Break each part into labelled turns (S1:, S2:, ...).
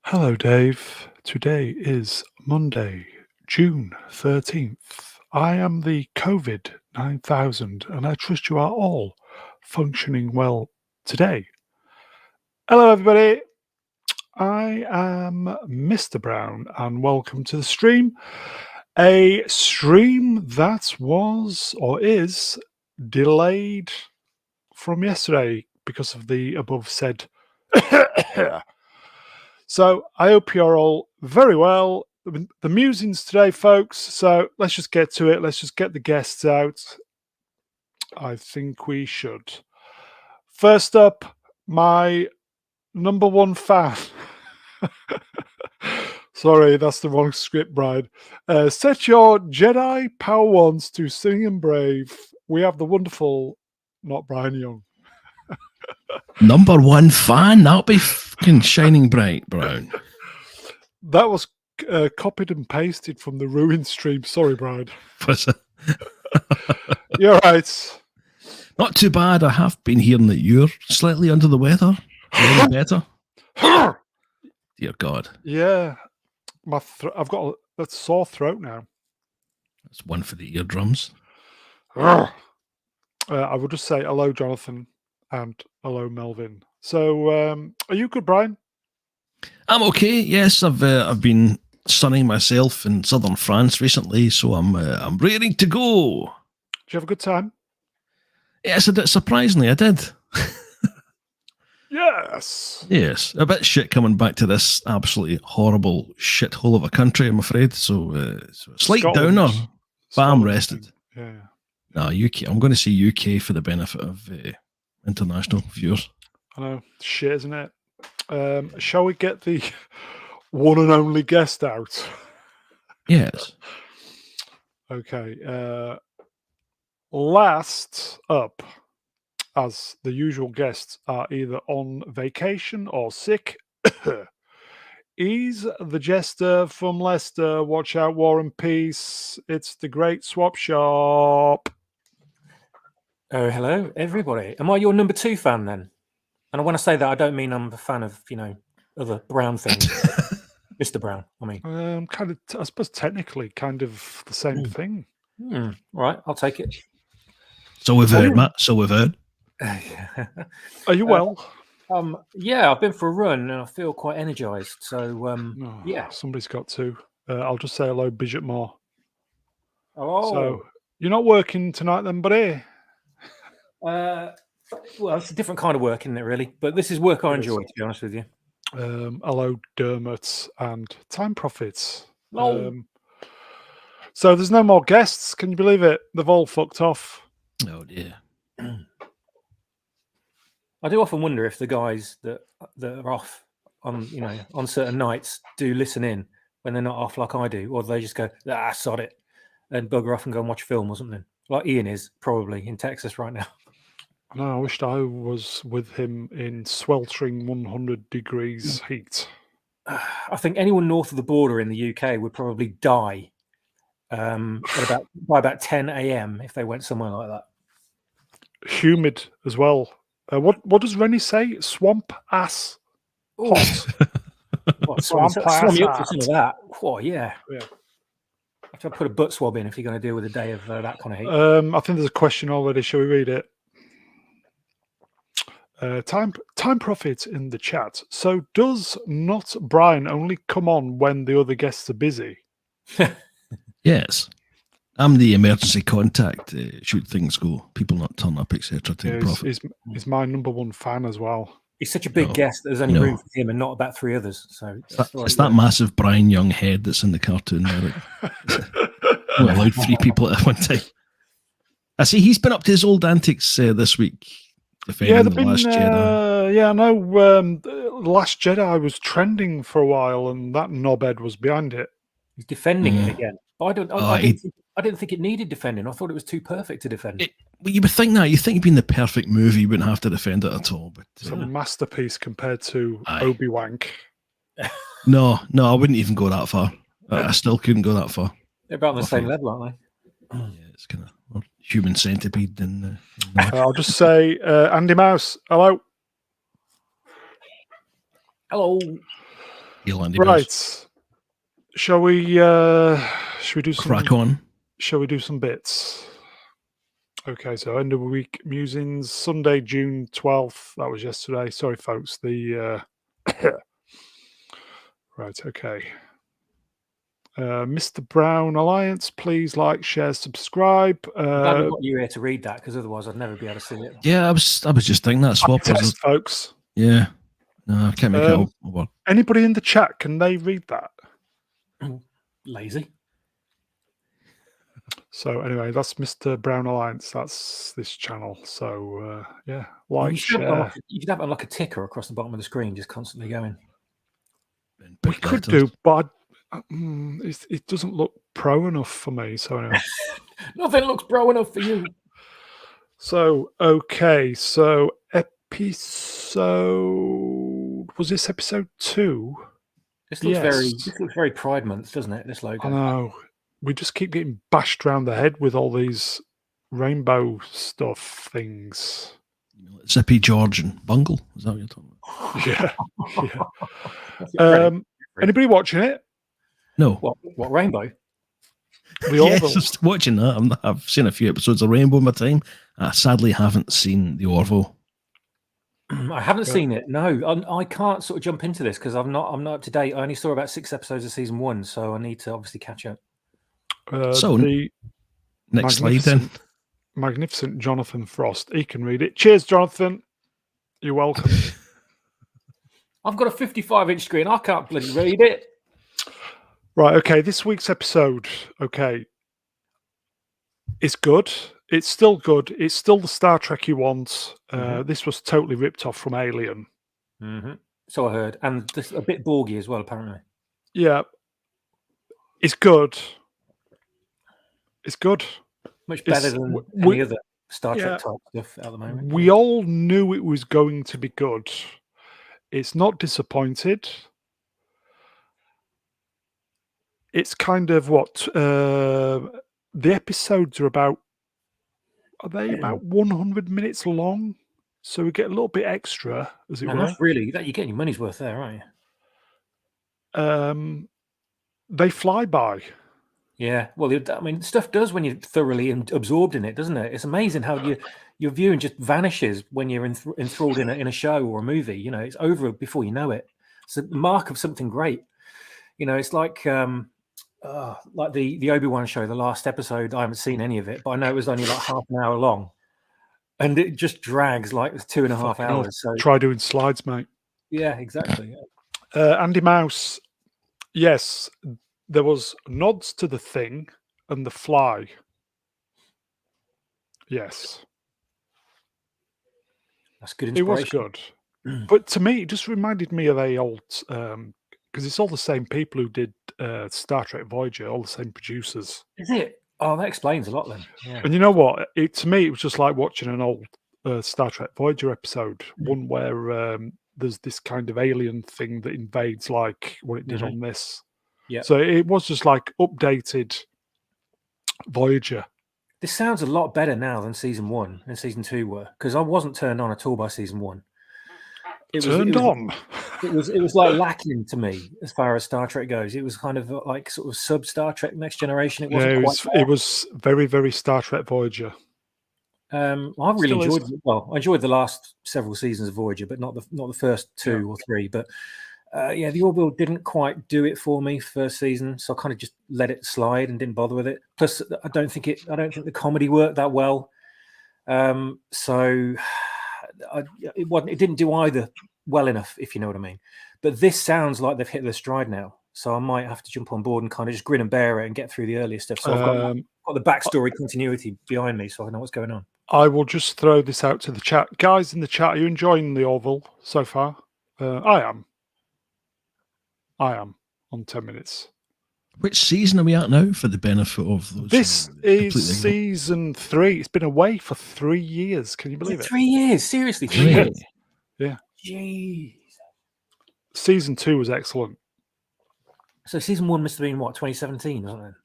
S1: Hello, Dave. Today is Monday, June 13th. I am the COVID 9000, and I trust you are all functioning well today. Hello, everybody. I am Mr. Brown, and welcome to the stream. A stream that was or is delayed from yesterday because of the above said. So I hope you're all very well. The musings today, folks. So let's just get to it. Let's just get the guests out. I think we should. First up, my number one fan. Sorry, that's the wrong script, Brian. Set your Jedi power wands to sing and brave. We have the wonderful, not Brian Young.
S2: Number one fan? That'll be fucking shining bright, Brown.
S1: That was copied and pasted from the Ruin stream. Sorry, Brian.
S2: Was it?
S1: You're right.
S2: Not too bad. I have been hearing that you're slightly under the weather. Getting better. Dear God.
S1: Yeah. I've got a sore throat now.
S2: That's one for the eardrums.
S1: I will just say hello, Jonathan, and hello, Melvin. So, are you good, Brian?
S2: I'm okay. Yes, I've been sunning myself in southern France recently, so I'm ready to go.
S1: Did you have a good time?
S2: Yes, surprisingly, I did.
S1: Yes.
S2: Yes, a bit shit coming back to this absolutely horrible shithole of a country, I'm afraid. So, slight
S1: Scotland.
S2: downer, but I'm
S1: Scotland,
S2: rested.
S1: Yeah.
S2: No, UK. I'm going to say UK for the benefit of international viewers.
S1: I know. Shit, isn't it? Shall we get the one and only guest out?
S2: Yes.
S1: Okay. Last up, as the usual guests are either on vacation or sick, he's the jester from Leicester. Watch out, War and Peace. It's the Great Swap Shop.
S3: Oh, hello, everybody. Am I your number two fan then? And when I say that, I don't mean I'm a fan of, other Brown things. Mr. Brown, I mean.
S1: Kind of, I suppose technically kind of the same thing.
S3: All right, I'll take it.
S2: So we've heard, Matt. So we've heard.
S1: Are you well?
S3: Yeah, I've been for a run and I feel quite energized. So, yeah.
S1: Somebody's got to. I'll just say hello, Bishop Moore.
S3: Oh.
S1: So, you're not working tonight then, buddy?
S3: Well, it's a different kind of work, isn't it, really? But this is work I enjoy, to be honest with you.
S1: Hello, Dermot and Time Profits.
S3: Oh.
S1: So there's no more guests. Can you believe it? They've all fucked off.
S2: Oh dear.
S3: I do often wonder if the guys that are off on on certain nights do listen in when they're not off like I do, or they just go, sod it, and bugger off and go and watch a film or something. Like Ian is probably in Texas right now.
S1: No, I wished I was with him in sweltering 100 degrees heat.
S3: I think anyone north of the border in the UK would probably die by about 10 a.m. if they went somewhere like that.
S1: Humid as well. What does Rennie say? Swamp ass hot.
S3: Swamp ass up for some of that. Oh, yeah. I have to put a butt swab in if you're going to deal with a day of that kind of heat.
S1: I think there's a question already. Shall we read it? Time Profit in the chat. So does not Brian only come on when the other guests are busy?
S2: Yes. I'm the emergency contact. Should things go, people not turn up, etc.
S1: He's my number one fan as well.
S3: He's such a big guest that there's only room for him and not about three others. So
S2: it's that massive Brian Young head that's in the cartoon there. We allowed three people at one time. I see he's been up to his old antics this week.
S1: Yeah, the Last Jedi. Yeah, I know. Last Jedi was trending for a while, and that knobhead was behind it.
S3: He's defending it again. But I didn't think it needed defending. I thought it was too perfect to defend.
S2: Well, you would think that. You think it'd been the perfect movie, you wouldn't have to defend it at all. But
S1: it's a masterpiece compared to Obi-Wan.
S2: No, I wouldn't even go that far. I still couldn't go that far.
S3: They're about on the same level, aren't they?
S2: Yeah, it's kind of human centipede. And
S1: I'll just say, Andy Mouse, hello.
S3: Hello.
S2: Andy
S1: Right. Shall we do some
S2: Crack on.
S1: Shall we do some bits? Okay, so end of the week musings, Sunday, June 12th. That was yesterday. Sorry, folks. The right, okay. Mr. Brown Alliance, please like, share, subscribe.
S3: Glad we've got you here to read that, because otherwise I'd never be able to see it.
S2: Yeah, I was just thinking that swap was
S1: folks.
S2: Yeah. No, I can't make it up.
S1: Anybody in the chat, can they read that?
S3: Lazy.
S1: So anyway, that's Mr. Brown Alliance. That's this channel. So yeah, like, share.
S3: You could have it like a ticker across the bottom of the screen, just constantly going.
S1: We could do, but it doesn't look pro enough for me. So anyway.
S3: Nothing looks pro enough for you.
S1: So okay, so was this episode 2?
S3: This looks very Pride Month, doesn't it? This logo.
S1: I know. We just keep getting bashed around the head with all these rainbow stuff things.
S2: Zippy George and Bungle. Is that what you're talking
S1: about? Yeah. Anybody watching it?
S2: No.
S3: What rainbow?
S2: Yes, just watching that. I've seen a few episodes of Rainbow in my time. I sadly haven't seen the Orville.
S3: I haven't seen it. No, I can't sort of jump into this because I'm not up to date. I only saw about 6 episodes of season 1, so I need to obviously catch up.
S2: So the next slide then.
S1: Magnificent Jonathan Frost. He can read it. Cheers, Jonathan. You're welcome.
S3: I've got a 55-inch screen. I can't bloody read it.
S1: Right. Okay. This week's episode. Okay. It's good. It's still good. It's still the Star Trek you want. This was totally ripped off from Alien.
S3: Mm-hmm. So I heard, and a bit Borgy as well, apparently.
S1: Yeah. It's good. It's good.
S3: Much better than any other Star Trek type stuff at the moment.
S1: We all knew it was going to be good. It's not disappointed. It's kind of what the episodes are about. Are they about 100 minutes long? So we get a little bit extra, as it were.
S3: Really, you're getting your money's worth there, aren't
S1: you? They fly by.
S3: Yeah, well, I mean, stuff does when you're thoroughly absorbed in it, doesn't it? It's amazing how your viewing just vanishes when you're enthralled in a show or a movie. You know, it's over before you know it. It's a mark of something great. You know, it's like the Obi-Wan show, the last episode. I haven't seen any of it, but I know it was only like half an hour long, and it just drags like 2.5 hours. So
S1: try doing slides, mate.
S3: Yeah, exactly.
S1: Andy Mouse, yes. There was nods to The Thing and The Fly. Yes.
S3: That's good inspiration.
S1: It was good. But to me, it just reminded me of a old... because it's all the same people who did Star Trek Voyager, all the same producers.
S3: Is it? Oh, that explains a lot then. Yeah.
S1: And you know what? To me, it was just like watching an old Star Trek Voyager episode, one where there's this kind of alien thing that invades like what it did on this.
S3: Yeah.
S1: So it was just like updated Voyager.
S3: This sounds a lot better now than season 1 and season 2 were, because I wasn't turned on at all by season 1. It was like lacking to me as far as Star Trek goes. It was kind of like sort of sub Star Trek Next Generation.
S1: It was very, very Star Trek Voyager.
S3: I really enjoyed. I enjoyed the last several seasons of Voyager, but not the first 2 or 3. But the Orville didn't quite do it for me first season, so I kind of just let it slide and didn't bother with it. Plus, I don't think the comedy worked that well. So it didn't do either well enough, if you know what I mean. But this sounds like they've hit their stride now, so I might have to jump on board and kind of just grin and bear it and get through the earlier stuff. So I've got the backstory continuity behind me, so I know what's going on.
S1: I will just throw this out to the chat, guys in the chat. Are you enjoying the Orville so far? I am on 10 minutes.
S2: Which season are we at now for the benefit of those?
S1: This is season 3. It's been away for 3 years. Can you believe it?
S3: 3 years? Seriously? 3 years?
S1: Yeah.
S3: Jeez.
S1: Season 2 was excellent.
S3: So season 1 must have been, what, 2017 or something?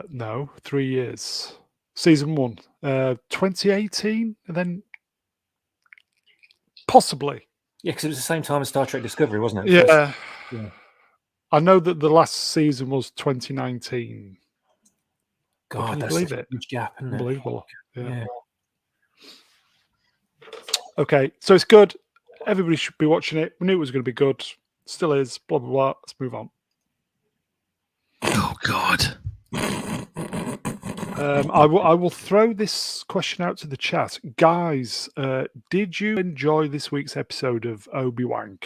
S1: No, 3 years. Season 1. 2018, and then possibly.
S3: Yeah, because it was the same time as Star Trek Discovery, wasn't it?
S1: Yeah.
S3: Yeah.
S1: I know that the last season was 2019.
S3: God,
S1: can you
S3: that's
S1: believe
S3: such
S1: it?
S3: a huge gap, isn't it?
S1: Unbelievable.
S3: Yeah.
S1: Okay, so it's good. Everybody should be watching it. We knew it was going to be good. Still is. Blah, blah, blah. Let's move on.
S2: Oh, God.
S1: I will throw this question out to the chat. Guys, did you enjoy this week's episode of Obi-Wan?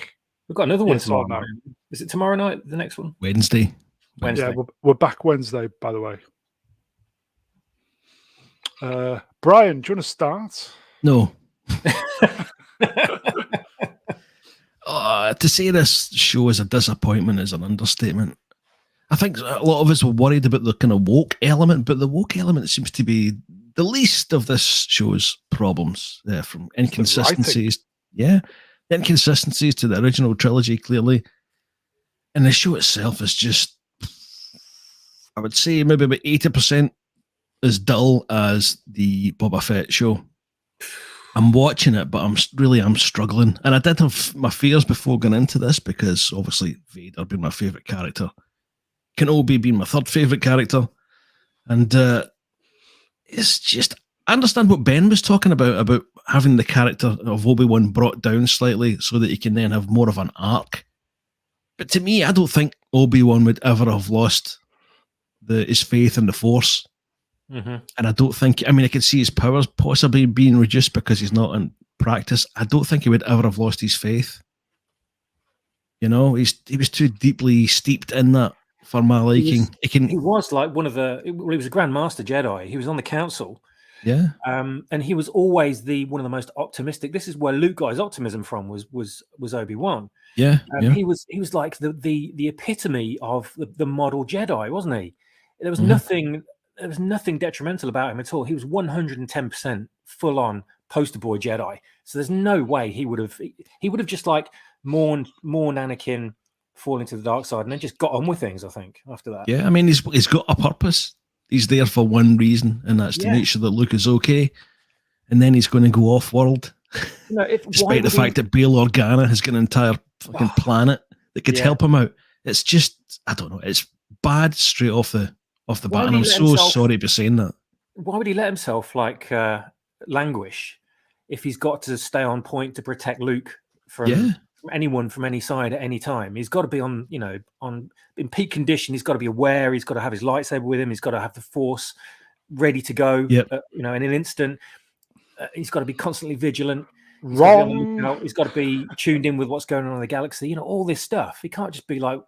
S3: We've got another one
S1: Yes or
S3: tomorrow.
S1: no?
S3: Is it tomorrow night, the next one?
S2: Wednesday.
S3: Wednesday.
S1: Yeah, we're back Wednesday, by the way. Brian, do you want to start?
S2: No. To say this show is a disappointment is an understatement. I think a lot of us were worried about the kind of woke element, but the woke element seems to be the least of this show's problems, from inconsistencies. Yeah, inconsistencies to the original trilogy, clearly. And the show itself is just, I would say, maybe about 80% as dull as the Boba Fett show. I'm watching it, but I'm struggling. And I did have my fears before going into this because obviously Vader being my favourite character, Kenobi being my third favourite character. And it's just, I understand what Ben was talking about having the character of Obi-Wan brought down slightly so that he can then have more of an arc. But to me, I don't think Obi-Wan would ever have lost his faith in the Force.
S3: Mm-hmm.
S1: And
S2: I don't think, I could see his powers possibly being reduced because he's not in practice. I don't think he would ever have lost his faith. You know, he was too deeply steeped in that for my liking.
S3: He was like he was a Grand Master Jedi. He was on the council.
S2: Yeah.
S3: And he was always one of the most optimistic. This is where Luke got his optimism from, was Obi-Wan.
S2: Yeah.
S3: He was like the epitome of the model Jedi, wasn't he? There was nothing detrimental about him at all. He was 110% full on poster boy Jedi. So there's no way he would have just like mourned Anakin falling to the dark side and then just got on with things, I think, after that.
S2: Yeah, he's got a purpose. He's there for one reason, and that's to make sure that Luke is okay. And then he's going to go off-world. Despite the fact that Bail Organa has got an entire fucking planet that could help him out. It's just, I don't know, it's bad straight off the bat, and I'm so sorry for saying that.
S3: Why would he let himself languish if he's got to stay on point to protect Luke from anyone from any side at any time? He's got to be in peak condition. He's got to be aware. He's got to have his lightsaber with him. He's got to have the Force ready to go. In an instant. He's got to be constantly vigilant. He's got to be tuned in with what's going on in the galaxy. All this stuff. He can't just be like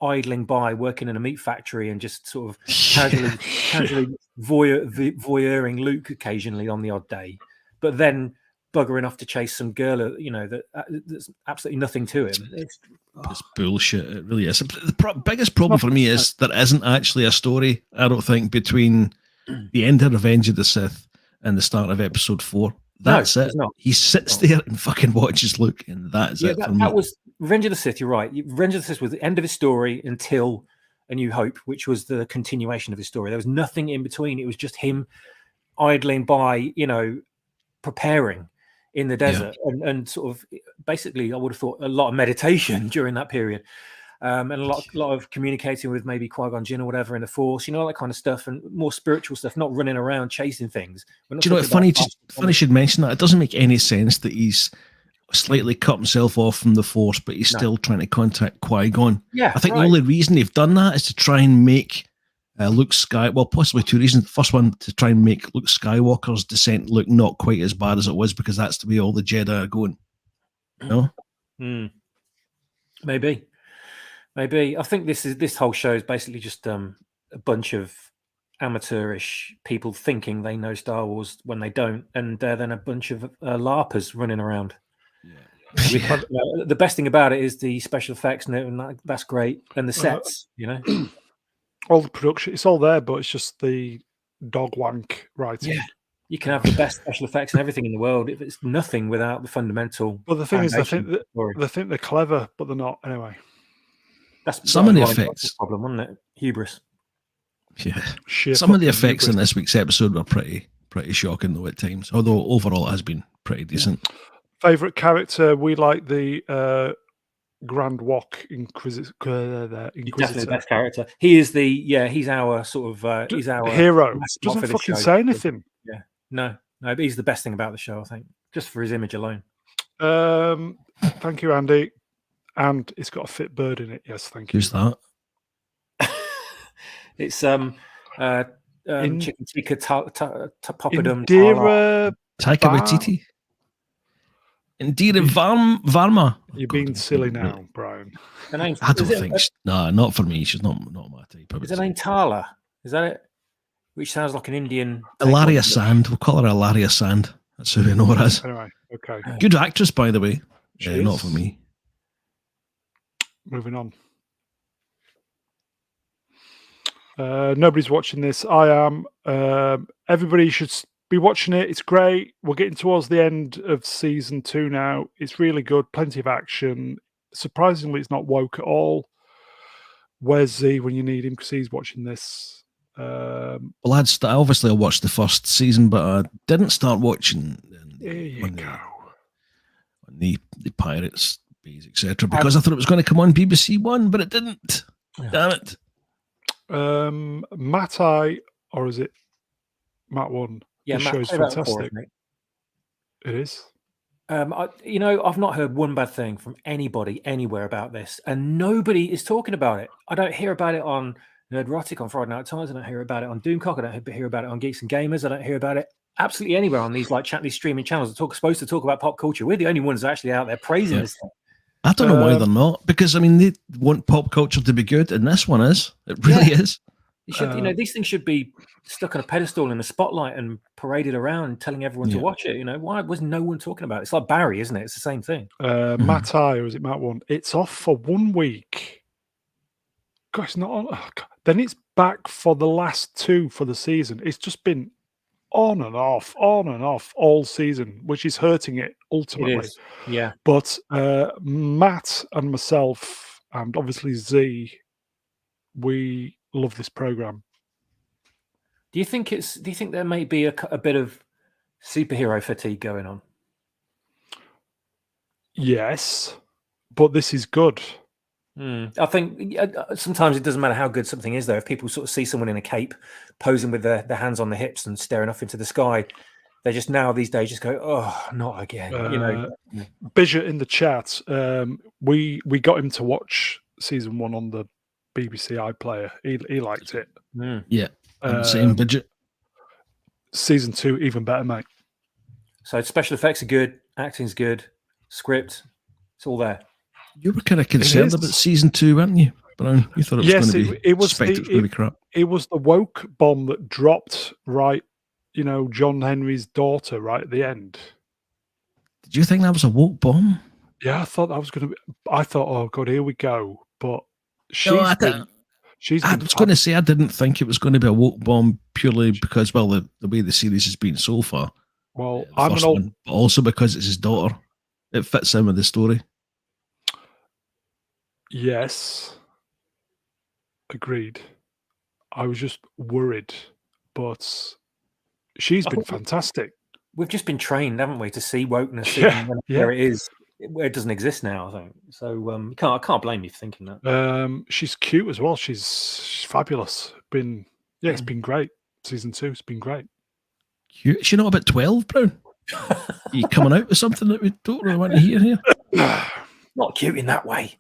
S3: idling by, working in a meat factory and just sort of casually voyeuring Luke occasionally on the odd day, but then buggering off to chase some girl, that's absolutely nothing to him. It's
S2: bullshit. It really is. The biggest problem for me is there isn't actually a story, I don't think, between the end of Revenge of the Sith and the start of episode 4. That's it. He sits there and fucking watches Luke, and that's it for me.
S3: That was Revenge of the Sith. You're right. Revenge of the Sith was the end of his story until A New Hope, which was the continuation of his story. There was nothing in between. It was just him idling by, preparing in the desert and sort of basically, I would have thought, a lot of meditation during that period. And a lot of communicating with maybe Qui-Gon Jinn or whatever in the Force, all that kind of stuff, and more spiritual stuff, not running around chasing things.
S2: Do you know what? Funny you should mention that. It doesn't make any sense that he's slightly cut himself off from the Force, but he's still trying to contact Qui-Gon.
S3: Yeah,
S2: I think the only reason they've done that is to try and make Luke possibly two reasons. The first one, to try and make Luke Skywalker's descent look not quite as bad as it was, because that's the way all the Jedi are going.
S3: Maybe. I think this whole show is basically just a bunch of amateurish people thinking they know Star Wars when they don't, and then a bunch of LARPers running around. The best thing about it is the special effects, and that's great, and the sets.
S1: All the production, it's all there, but it's just the dog wank writing.
S3: Yeah. You can have the best special effects and everything in the world if it's nothing without the fundamental.
S1: Well, the thing is, they think they're clever, but they're not anyway.
S3: That's
S2: some of the effects
S3: problem, wasn't it? Hubris.
S2: Yeah. Some of the effects in this week's episode were pretty shocking though at times. Although overall it has been pretty decent.
S1: Favorite character? We like the Grand Wok Inquisitor.
S3: He's definitely the best character. He is he's our sort of he's our
S1: hero.
S3: mascot
S1: Doesn't
S3: for this
S1: fucking
S3: show.
S1: say anything.
S3: Yeah, no, but he's the best thing about the show, I think, just for his image alone.
S1: Thank you, Andy. And it's got a fit bird in it. Yes, thank you.
S2: Who's that?
S3: It's chicken tikka papadum.
S1: Indira
S2: Taika Waititi. Indira Varma.
S1: You're being silly now, Brian.
S3: Her name's,
S2: I don't think. No, not for me. She's not my type.
S3: Is her name Tala? Is that it? Which sounds like an Indian.
S2: Ilaria Sand. We'll call her Ilaria Sand. That's who we know her as.
S1: Anyway, okay.
S2: Good actress, by the way. Not for me.
S1: Moving on. Nobody's watching this. I am. Everybody should be watching it. It's great. We're getting towards the end of season 2 now. It's really good. Plenty of action. Surprisingly, it's not woke at all. Where's Z when you need him? Because he's watching this.
S2: Well, I watched the first season, but I didn't start watching.
S1: There you go.
S2: On the Pirates base, etc. Because I thought it was going to come on BBC One, but it didn't. Damn it.
S1: Matt or is it Matt One?
S3: Yeah,
S1: this
S3: Matt,
S1: show's fantastic. It is.
S3: I've not heard one bad thing from anybody anywhere about this, and nobody is talking about it. I don't hear about it on Nerdrotic on Friday Night Times. I don't hear about it on Doomcock. I don't hear about it on Geeks and Gamers. I don't hear about it absolutely anywhere on these these streaming channels that supposed to talk about pop culture. We're the only ones actually out there praising this thing.
S2: I don't know why they're not, because I mean they want pop culture to be good, and this one is. It really is.
S3: You should, these things should be stuck on a pedestal in the spotlight and paraded around, telling everyone to watch it. Why was no one talking about it? It's like Barry, isn't it? It's the same thing.
S1: Matt or is it Matt One? It's off for 1 week. God, it's not on. Oh, God. Then it's back for the last 2 for the season. It's just been on and off all season, which is hurting it ultimately.
S3: It is. Yeah.
S1: But Matt and myself, and obviously Z, we love this program.
S3: Do you think there may be a bit of superhero fatigue going on?
S1: Yes, but this is good.
S3: I think sometimes it doesn't matter how good something is, though. If people sort of see someone in a cape posing with their hands on the hips and staring off into the sky, they just now these days just go, "Oh, not again."
S1: Bidget in the chat, we got him to watch season 1 on the BBC iPlayer. He liked it.
S2: Yeah, same Bidget.
S1: Season 2 even better, mate.
S3: So special effects are good, acting's good, script, it's all there.
S2: You were kind of concerned about season 2, weren't you, Brown? You thought it was going to be. It was going to be crap.
S1: It was the woke bomb that dropped right. John Henry's daughter right at the end.
S2: Did you think that was a woke bomb?
S1: Yeah, I thought that was going to be. I thought, oh god, here we go. But I was
S2: going to say I didn't think it was going to be a woke bomb purely because, well, the way the series has been so far.
S1: Well,
S2: I'm an old, but also because it's his daughter. It fits in with the story.
S1: Yes, agreed. I was just worried, but she's been fantastic.
S3: We've just been trained, haven't we, to see wokeness where it is, where it doesn't exist now. I think so. I can't blame you for thinking that.
S1: She's cute as well. She's fabulous. It's been great. Season 2 has been great.
S2: Cute. Is she not about 12, Brown? Are you coming out with something that we don't really want to hear here?
S3: Not cute in that way.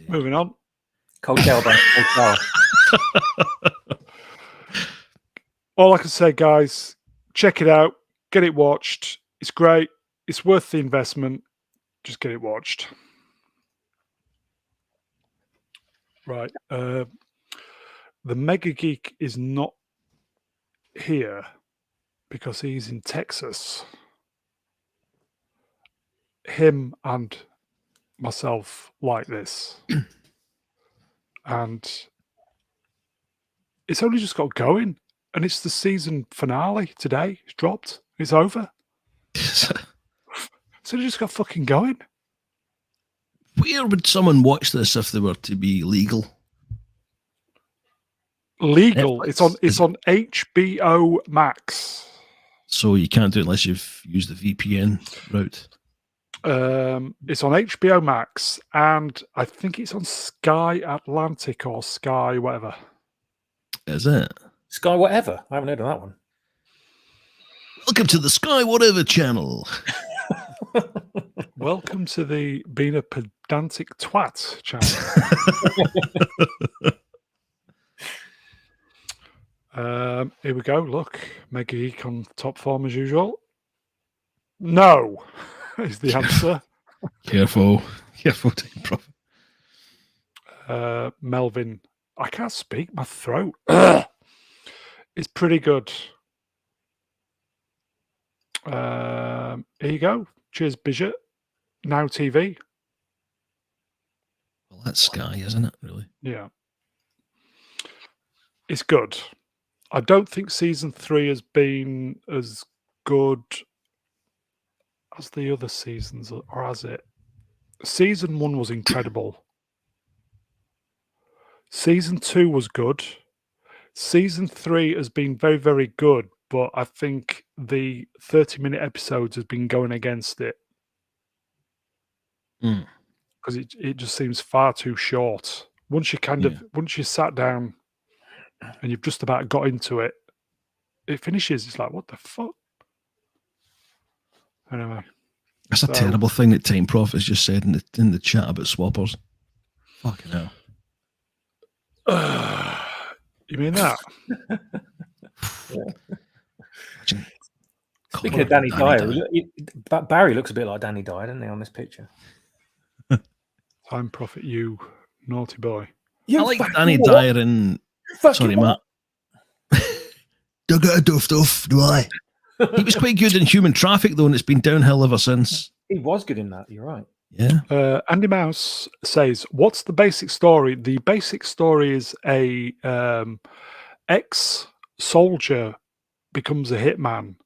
S1: Moving on.
S3: Cold shower.
S1: All I can say, guys, check it out. Get it watched. It's great. It's worth the investment. Just get it watched. Right. The Mega Geek is not here because he's in Texas. Him and myself like this. And it's only just got going. And it's the season finale today. It's dropped. It's over. So they just got fucking going.
S2: Where would someone watch this if they were to be legal?
S1: Legal. Netflix. It's on HBO Max.
S2: So you can't do it unless you've used the VPN route.
S1: It's on HBO Max, and I think it's on Sky Atlantic or Sky whatever.
S2: Is it?
S3: Sky whatever. I haven't heard of that one.
S2: Welcome to the Sky Whatever channel.
S1: Welcome to the Being a Pedantic Twat channel. Here we go. Look, Mega Geek on top form as usual. No, is the answer.
S2: Careful. Team Prophet.
S1: Melvin, I can't speak. My throat. It's pretty good. Here you go. Cheers, Bidget. Now TV.
S2: Well, that's Sky, isn't it? Really?
S1: Yeah. It's good. I don't think season 3 has been as good as the other seasons, or has it? Season 1 was incredible. Season 2 was good. Season 3 has been very, very good, but I think the 30-minute episodes has been going against it. Because it just seems far too short. Once you once you sat down and you've just about got into it, it finishes. It's like, what the fuck? Anyway.
S2: That's a terrible thing that Time Prophet's just said in the chat about swappers. Fucking hell.
S1: You mean that?
S3: Speaking of Danny Dyer, Barry looks a bit like Danny Dyer, doesn't he, on this picture?
S1: Time Prophet, you naughty boy.
S2: I like Danny Dyer in... Sorry, Matt. Don't get a duffed off, do I? He was quite good in Human Traffic, though, and it's been downhill ever since.
S3: He was good in that, you're right.
S2: Yeah.
S1: Andy Mouse says, what's the basic story? The basic story is a ex-soldier becomes a hitman,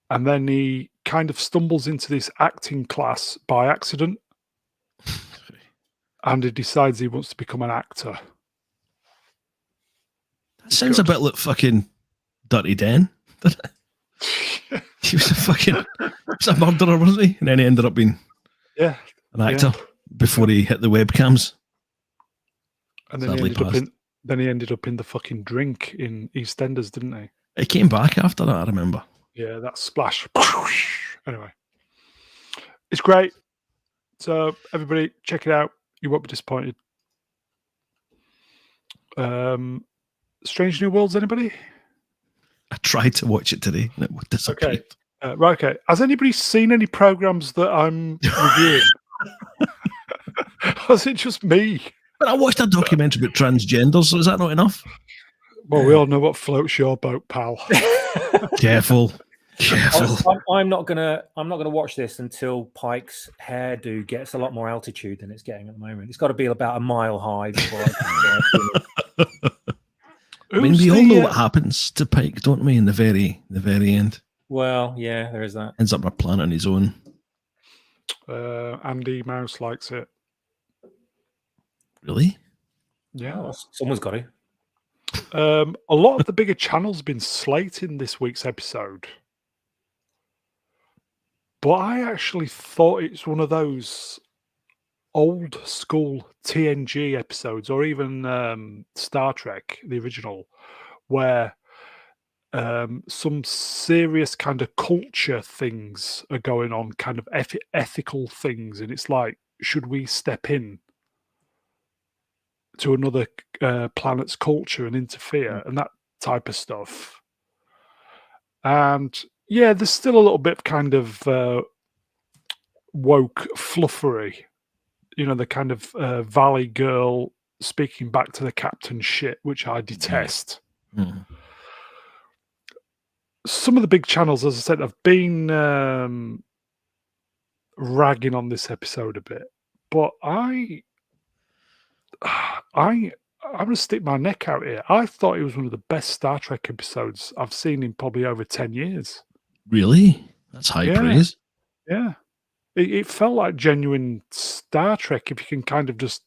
S1: and then he kind of stumbles into this acting class by accident, and he decides he wants to become an actor.
S2: That sounds a bit like fucking Dirty Dan. He was a murderer, wasn't he? And then he ended up being an actor before he hit the webcams.
S1: And then he ended up in the fucking drink in EastEnders, didn't he?
S2: He came back after that, I remember.
S1: Yeah, that splash. Anyway, it's great. So everybody, check it out. You won't be disappointed. Strange New Worlds, anybody?
S2: I tried to watch it today and it disappeared.
S1: Okay. Right, okay. Has anybody seen any programs that I'm reviewing? Or is it just me?
S2: But I watched a documentary about transgenders, so is that not enough?
S1: Well, we all know what floats your boat, pal.
S2: Careful.
S3: I'm not gonna watch this until Pike's hairdo gets a lot more altitude than it's getting at the moment. It's got to be about a mile high before I can
S2: I mean, we all know what happens to Pike, don't we? In the very end.
S3: Well, yeah, there is that.
S2: Ends up on a planet on his own.
S1: Andy Mouse likes it.
S2: Really?
S1: Yeah.
S3: Oh, someone's got it.
S1: A lot of the bigger channels have been slating this week's episode. But I actually thought it's one of those old school TNG episodes, or even Star Trek, the original, where some serious kind of culture things are going on, kind of ethical things. And it's like, should we step in to another planet's culture and interfere and that type of stuff? And yeah, there's still a little bit kind of woke fluffery, you know, the kind of Valley Girl speaking back to the captain shit, which I detest. Some of the big channels, as I said, have been ragging on this episode a bit, but I'm going to stick my neck out here. I thought it was one of the best Star Trek episodes I've seen in probably over 10 years.
S2: Really? That's high praise.
S1: Yeah. It felt like genuine Star Trek if you can kind of just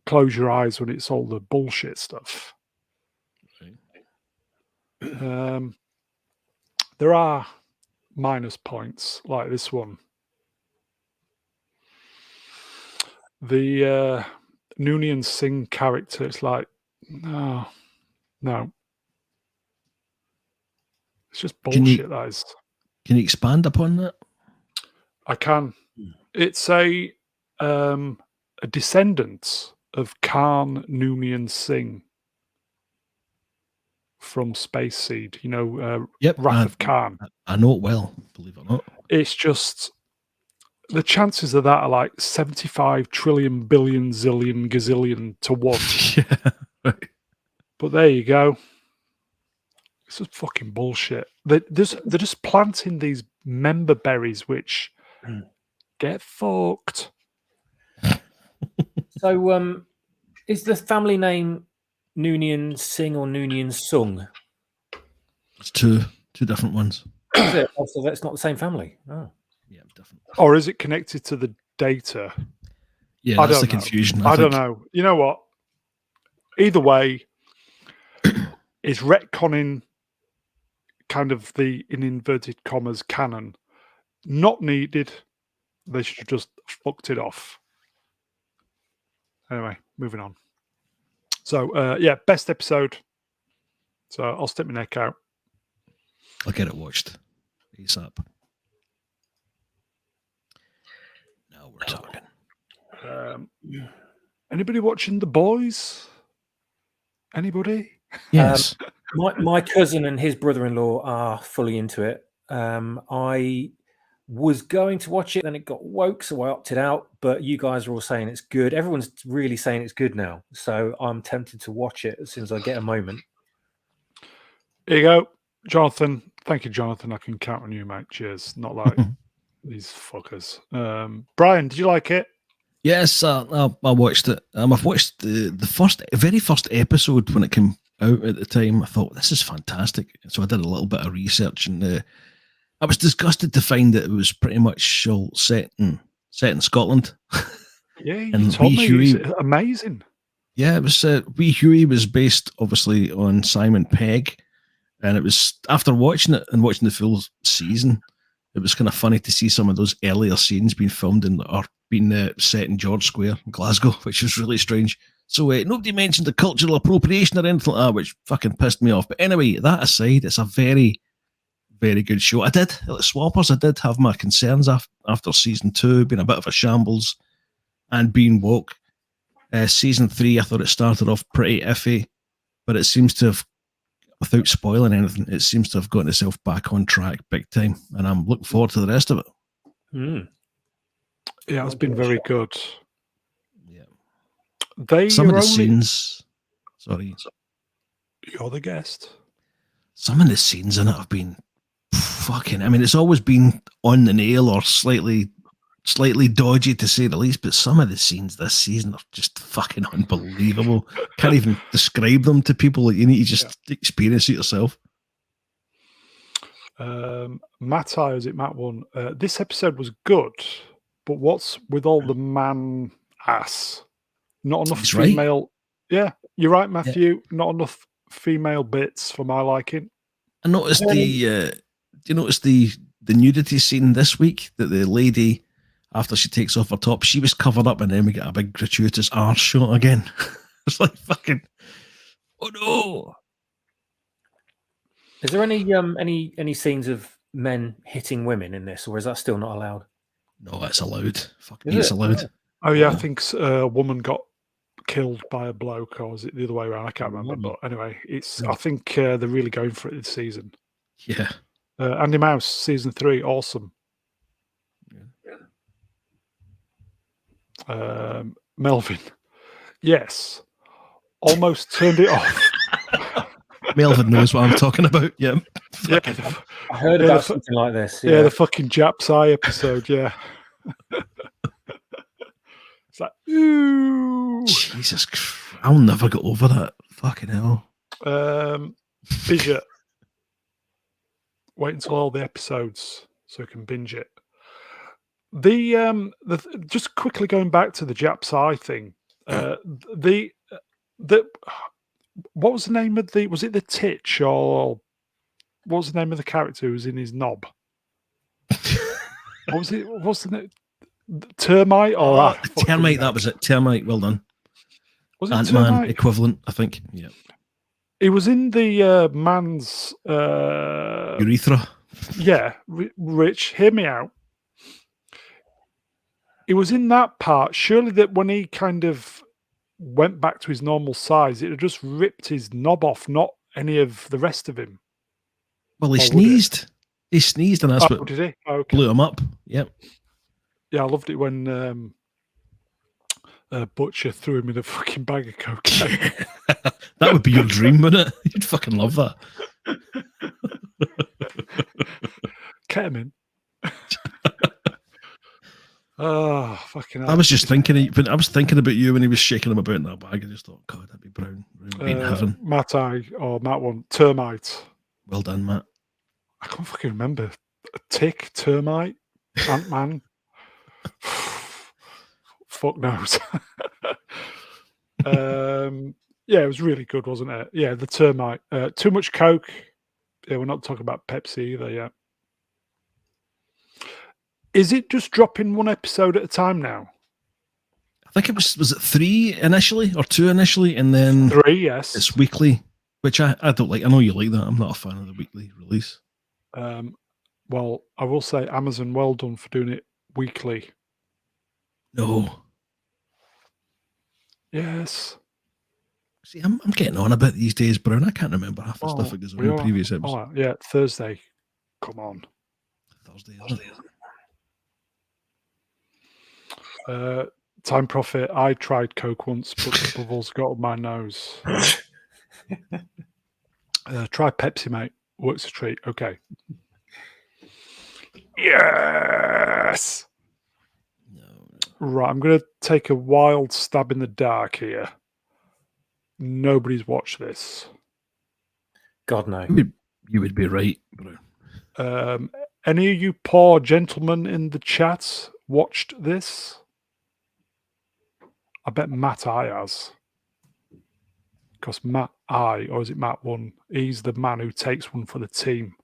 S1: close your eyes when it's all the bullshit stuff. there are minus points like this one. The Noonien Singh character, it's like, no. It's just bullshit, that is.
S2: Can you expand upon that?
S1: I can. It's a descendant of Khan Noonien Singh from Space Seed. You know, Wrath of Khan.
S2: I know it well, believe it or not.
S1: It's just the chances of that are like 75 trillion billion zillion gazillion to 1.
S2: Yeah, right.
S1: But there you go. This is fucking bullshit. They're just planting these member berries, which get fucked.
S3: So, is the family name Noonien Singh or Noonien Sung?
S2: It's two different ones.
S3: Is it? Oh, so that's not the same family. Oh.
S2: Yeah, definitely.
S1: Or is it connected to the data?
S2: Yeah, that's the confusion.
S1: I don't know. You know what? Either way, is retconning kind of the, in inverted commas, canon not needed. They should have just fucked it off. Anyway, moving on. So, yeah, best episode. So I'll stick my neck out.
S2: I'll get it watched. ASAP. Now we're talking.
S1: Anybody watching The Boys? Anybody?
S2: Yes.
S3: My cousin and his brother-in-law are fully into it. I was going to watch it, then it got woke, so I opted out. But you guys are all saying it's good. Everyone's really saying it's good now, so I'm tempted to watch it as soon as I get a moment.
S1: Here you go, Jonathan. Thank you, Jonathan. I can count on you, mate. Cheers. Not like these fuckers. Brian, did you like it?
S2: Yes, I watched it. I've watched the very first episode when it came out at the time. I thought, this is fantastic. So I did a little bit of research, and I was disgusted to find that it was pretty much all set in Scotland.
S1: Yeah, you told me. It's amazing.
S2: Yeah, it was. Wee Huey was based obviously on Simon Pegg, and it was after watching it and watching the full season, it was kind of funny to see some of those earlier scenes being filmed or being set in George Square in Glasgow, which was really strange. So nobody mentioned the cultural appropriation or anything like that, which fucking pissed me off. But anyway, that aside, it's a very, very good show. I did, like Swappers, I did have my concerns after season 2, being a bit of a shambles and being woke. Season 3, I thought it started off pretty iffy, but it seems to have, without spoiling anything, it seems to have gotten itself back on track big time. And I'm looking forward to the rest of it.
S1: Yeah, it's been very good.
S2: Yeah. Some of the scenes... Sorry.
S1: You're the guest.
S2: Some of the scenes in it have been fucking... I mean, it's always been on the nail or slightly dodgy, to say the least, but some of the scenes this season are just fucking unbelievable. Can't even describe them to people. You need to just experience it yourself.
S1: Matt one. This episode was good, but what's with all the man ass? Not enough female. Right. Yeah, you're right, Matthew. Yeah. Not enough female bits for my liking.
S2: I noticed do you notice the nudity scene this week that the lady, after she takes off her top, she was covered up, and then we get a big gratuitous arse shot again. It's like fucking, oh no.
S3: Is there any scenes of men hitting women in this, or is that still not allowed?
S2: No, it's allowed. Fuck me, it's allowed.
S1: Oh yeah, I think a woman got killed by a bloke, or was it the other way around? I can't remember. But anyway, it's. I think they're really going for it this season.
S2: Yeah.
S1: Andy Mouse, season 3, awesome. Melvin, yes, almost turned it off.
S2: Melvin knows what I'm talking about. Yeah,
S1: yeah.
S3: I heard about something like this.
S1: Yeah, the fucking Jap's Eye episode. Yeah, it's like, ooh,
S2: Jesus Christ, I'll never get over that. Fucking hell.
S1: Binge it. Wait until all the episodes so you can binge it. The just quickly going back to the Jap's Eye thing. What was the name of was it the Titch or what's the name of the character who's in his knob? What was it? What's the name? Termite or
S2: Termite? That was it. Termite. Well done.
S1: Was it
S2: Ant-Man
S1: Termite?
S2: equivalent, I think. Yeah.
S1: He was in the man's.
S2: Urethra.
S1: Yeah, Rich. Hear me out. He was in that part. Surely that when he kind of went back to his normal size, it had just ripped his knob off, not any of the rest of him.
S2: Well, he sneezed. He sneezed, and that's what
S1: did he? Okay.
S2: blew him up. Yep.
S1: Yeah, I loved it when Butcher threw him in a fucking bag of cocaine.
S2: That would be your dream, wouldn't it? You'd fucking love that.
S1: Ketamine. Oh, fucking hell.
S2: I was just thinking. I was thinking about you when he was shaking him about in that bag. I just thought, God, that'd be Brown. Brown would be in heaven.
S1: Matt one. Termite.
S2: Well done, Matt.
S1: I can't fucking remember. A tick, termite, Ant-Man. Fuck knows. Yeah, it was really good, wasn't it? Yeah, the termite. Too much Coke. Yeah, we're not talking about Pepsi either yet. Is it just dropping one episode at a time now?
S2: I think it was it 3 initially or 2 initially, and then
S1: 3, yes.
S2: It's weekly, which I don't like. I know you like that. I'm not a fan of the weekly release.
S1: Well, I will say Amazon, well done for doing it weekly.
S2: No.
S1: Yes.
S2: See, I'm getting on a bit these days, Brown. I can't remember half the stuff that goes on in the previous episode.
S1: Oh, yeah, Thursday. Come on.
S2: Thursday.
S1: Time Profit. I tried Coke once, but the bubbles got on my nose. Try Pepsi, mate. Works a treat. Okay. Yes.
S2: No.
S1: Right, I'm going to take a wild stab in the dark here. Nobody's watched this.
S3: God, no.
S2: You would be right, Brown.
S1: Any of you poor gentlemen in the chat watched this? I bet Matt I has. Because Matt I, or is it Matt 1? He's the man who takes one for the team.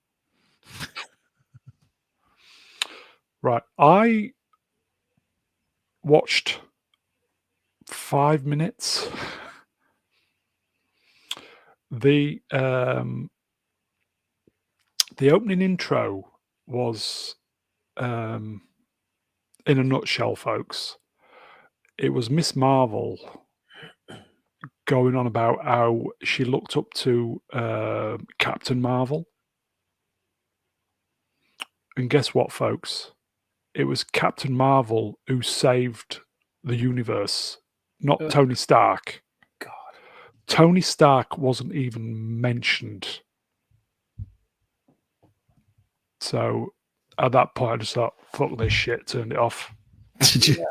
S1: Right. I watched 5 minutes. The opening intro was, in a nutshell, folks, it was Miss Marvel going on about how she looked up to Captain Marvel. And guess what, folks? It was Captain Marvel who saved the universe, not Tony Stark.
S3: God.
S1: Tony Stark wasn't even mentioned. So at that point, I just thought, fuck this shit, turned it off.
S2: Did you?
S3: Yeah.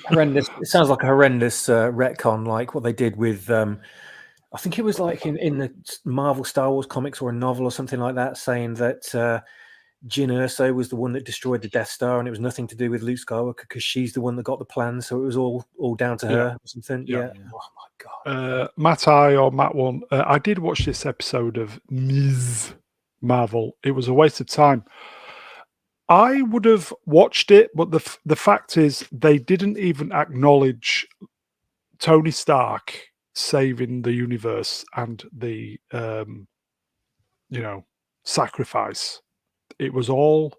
S3: Horrendous. It sounds like a horrendous retcon, like what they did with, I think it was like in the Marvel Star Wars comics or a novel or something like that, saying that Jyn Erso was the one that destroyed the Death Star, and it was nothing to do with Luke Skywalker because she's the one that got the plan, so it was all down to her or something. Yeah. Oh my God.
S1: Matt I or Matt 1, I did watch this episode of Ms. Marvel. It was a waste of time. I would have watched it, but the fact is they didn't even acknowledge Tony Stark saving the universe and the sacrifice. It was all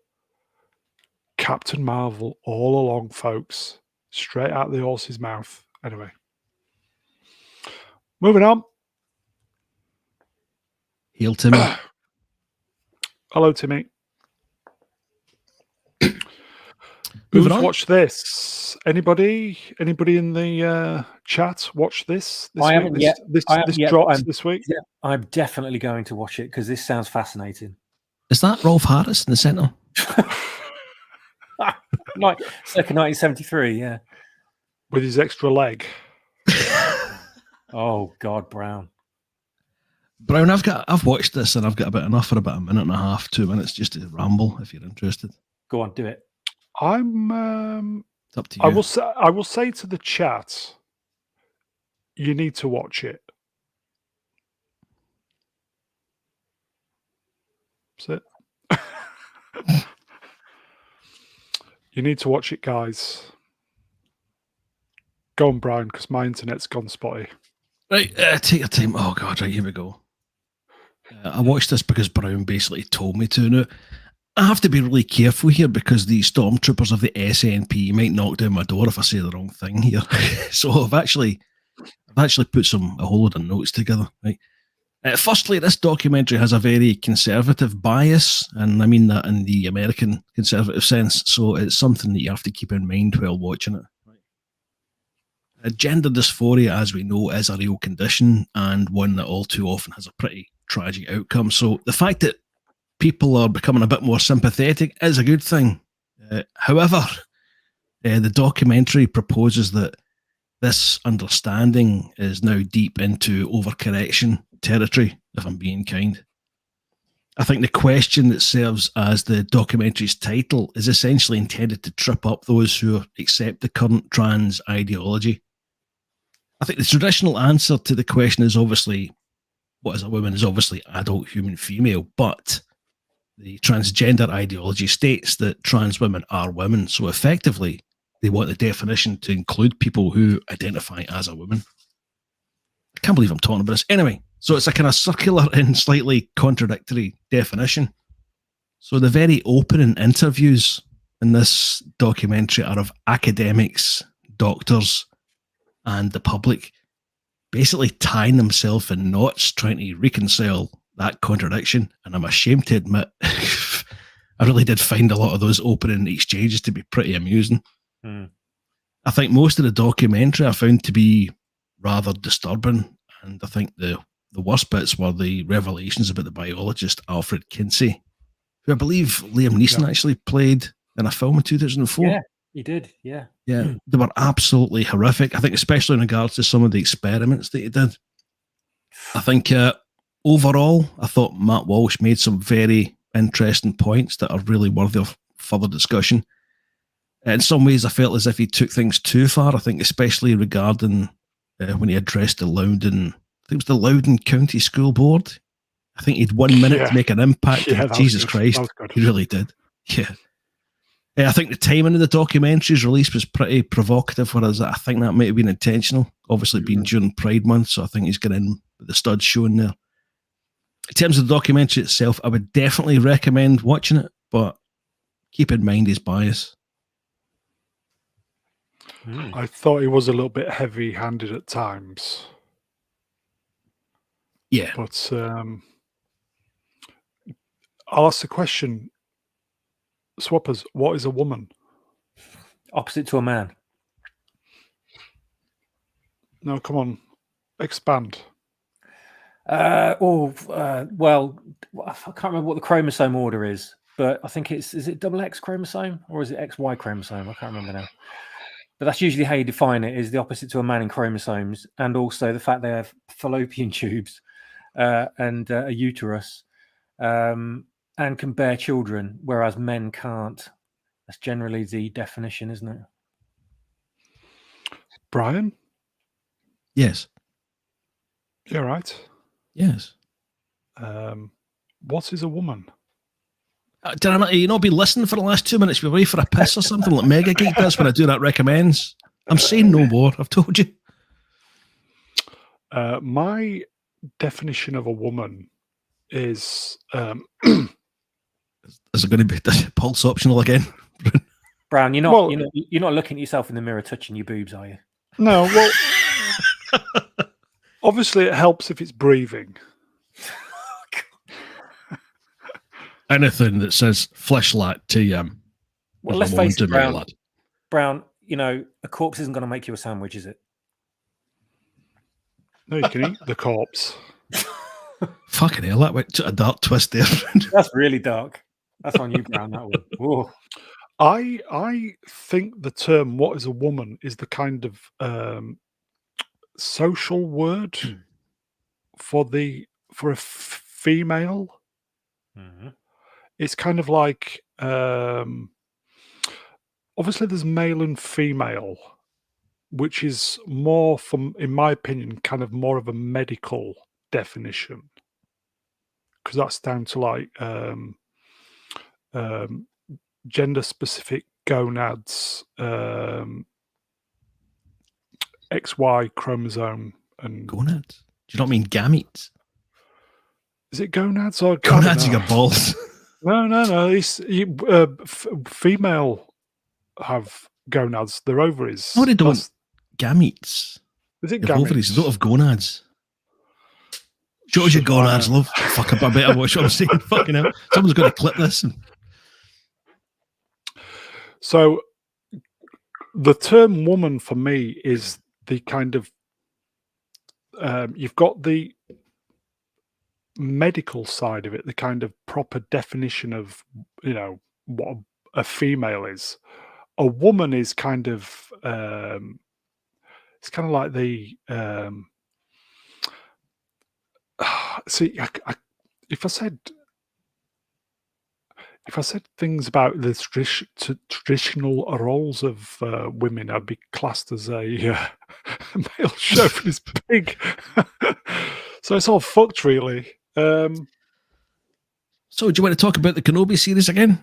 S1: Captain Marvel all along, folks. Straight out of the horse's mouth. Anyway. Moving on.
S2: Hail Timmy.
S1: Hello, Timmy.
S2: Moving
S1: Who's
S2: on.
S1: watched this? Anybody in the chat watch this?
S3: I haven't yet.
S1: This drops this week.
S3: Yeah, I'm definitely going to watch it because this sounds fascinating.
S2: Is that Rolf Harris in the centre?
S3: Like circa 1973, yeah.
S1: With his extra leg.
S3: Oh God, Brown.
S2: Brown, I've watched this and I've got about enough for about a minute and a half, 2 minutes just to ramble if you're interested.
S3: Go on, do it.
S2: It's up to you.
S1: I will say to the chat, you need to watch it. That's it. You need to watch it, guys. Go on, Brian, because my internet's gone spotty.
S2: Right, take your time. Oh, God, right, here we go. I watched this because Brown basically told me to. Now, I have to be really careful here because the stormtroopers of the SNP might knock down my door if I say the wrong thing here. So I've actually put a whole load of notes together. Right. Firstly, this documentary has a very conservative bias, and I mean that in the American conservative sense. So it's something that you have to keep in mind while watching it. Gender dysphoria, as we know, is a real condition and one that all too often has a pretty tragic outcome. So the fact that people are becoming a bit more sympathetic is a good thing. However, the documentary proposes that this understanding is now deep into overcorrection territory, if I'm being kind. I think the question that serves as the documentary's title is essentially intended to trip up those who accept the current trans ideology. I think the traditional answer to the question is obviously, what is a woman is obviously adult human female, but the transgender ideology states that trans women are women. So effectively, they want the definition to include people who identify as a woman. I can't believe I'm talking about this. Anyway, so it's a kind of circular and slightly contradictory definition. So the very opening interviews in this documentary are of academics, doctors, and the public basically tying themselves in knots trying to reconcile that contradiction. And I'm ashamed to admit, I really did find a lot of those opening exchanges to be pretty amusing. I think most of the documentary I found to be rather disturbing, and I think the worst bits were the revelations about the biologist Alfred Kinsey, who I believe Liam Neeson actually played in a film in 2004.
S3: Yeah, he did. Yeah.
S2: Yeah, they were absolutely horrific. I think especially in regards to some of the experiments that he did. I think overall, I thought Matt Walsh made some very interesting points that are really worthy of further discussion. In some ways, I felt as if he took things too far. I think especially regarding when he addressed the Loudon, I think it was the Loudon County School Board. I think he had 1 minute to make an impact.
S1: Yeah,
S2: Jesus Christ, he really did. Yeah. I think the timing of the documentary's release was pretty provocative, whereas I think that might have been intentional. Obviously, being during Pride Month, so I think he's getting in with the studs showing there. In terms of the documentary itself, I would definitely recommend watching it, but keep in mind his bias.
S1: I thought he was a little bit heavy-handed at times.
S2: Yeah.
S1: But I'll ask the question, Swappers, what is a woman?
S3: Opposite to a man.
S1: No, come on, expand.
S3: Well, I can't remember what the chromosome order is, but I think is it double X chromosome or is it XY chromosome? I can't remember now. But that's usually how you define it, is the opposite to a man in chromosomes, and also the fact they have fallopian tubes and a uterus and can bear children, whereas men can't. That's generally the definition, isn't it?
S1: Brian?
S2: Yes.
S1: You're right.
S2: Yes.
S1: What is a woman?
S2: Did I not, you not be listening for the last 2 minutes? Be ready for a piss or something like Mega Geek does when I do that recommends. I'm saying no more. I've told you.
S1: My definition of a woman is...
S2: Is it going to be pulse optional again?
S3: Brown, you're not looking at yourself in the mirror touching your boobs, are you?
S1: No, well, obviously it helps if it's breathing.
S2: Anything that says fleshlight to
S3: well, let's face it, Brown, a corpse isn't going to make you a sandwich, is it?
S1: No, you can eat the corpse.
S2: Fucking hell, that went to a dark twist there.
S3: That's really dark. That's on you, Brown, that one. Whoa.
S1: I think the term "what is a woman" is the kind of social word for a female.
S3: Mm-hmm.
S1: It's kind of like obviously there's male and female, which is more, in my opinion, kind of more of a medical definition. because that's down to like gender-specific gonads, XY chromosome, and
S2: Gonads? Do you not mean gametes?
S1: is it gonads or
S2: Gonads, you got balls.
S1: No. It's female have gonads. Their ovaries.
S2: No, they don't.
S1: That's-
S2: Gametes.
S1: Is it
S2: They have ovaries. They don't
S1: gametes?
S2: have gonads. Shows your
S1: Should find
S2: gonads,
S1: out.
S2: love. Fuck, I better watch what I'm saying. Fucking hell. Someone's got to clip this.
S1: So the term woman for me is the kind of you've got the medical side of it, the kind of proper definition of what a female is. A woman is kind of it's kind of like the see if I said things about the traditional roles of women, I'd be classed as a male chauvinist pig. So it's all fucked, really.
S2: So, do you want to talk about the Kenobi series again?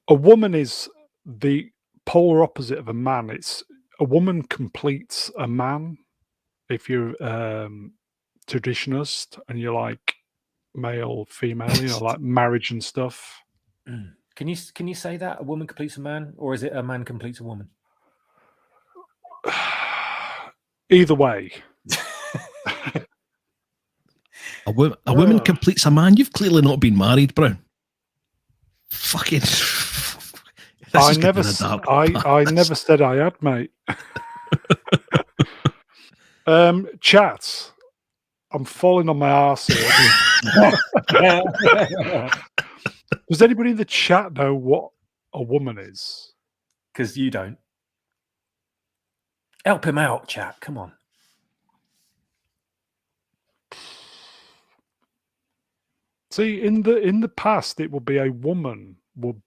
S1: A woman is the polar opposite of a man. It's a woman completes a man. If you're traditionalist and you're like male, female, like marriage and stuff.
S3: Can you say that a woman completes a man, or is it a man completes a woman?
S1: Either way.
S2: A woman completes a man. You've clearly not been married, Brown. Fucking.
S1: I never said I had, mate. Chat. I'm falling on my arse here. Does anybody in the chat know what a woman is?
S3: Because you don't. Help him out, chat. Come on.
S1: See, in the past, it would be a woman would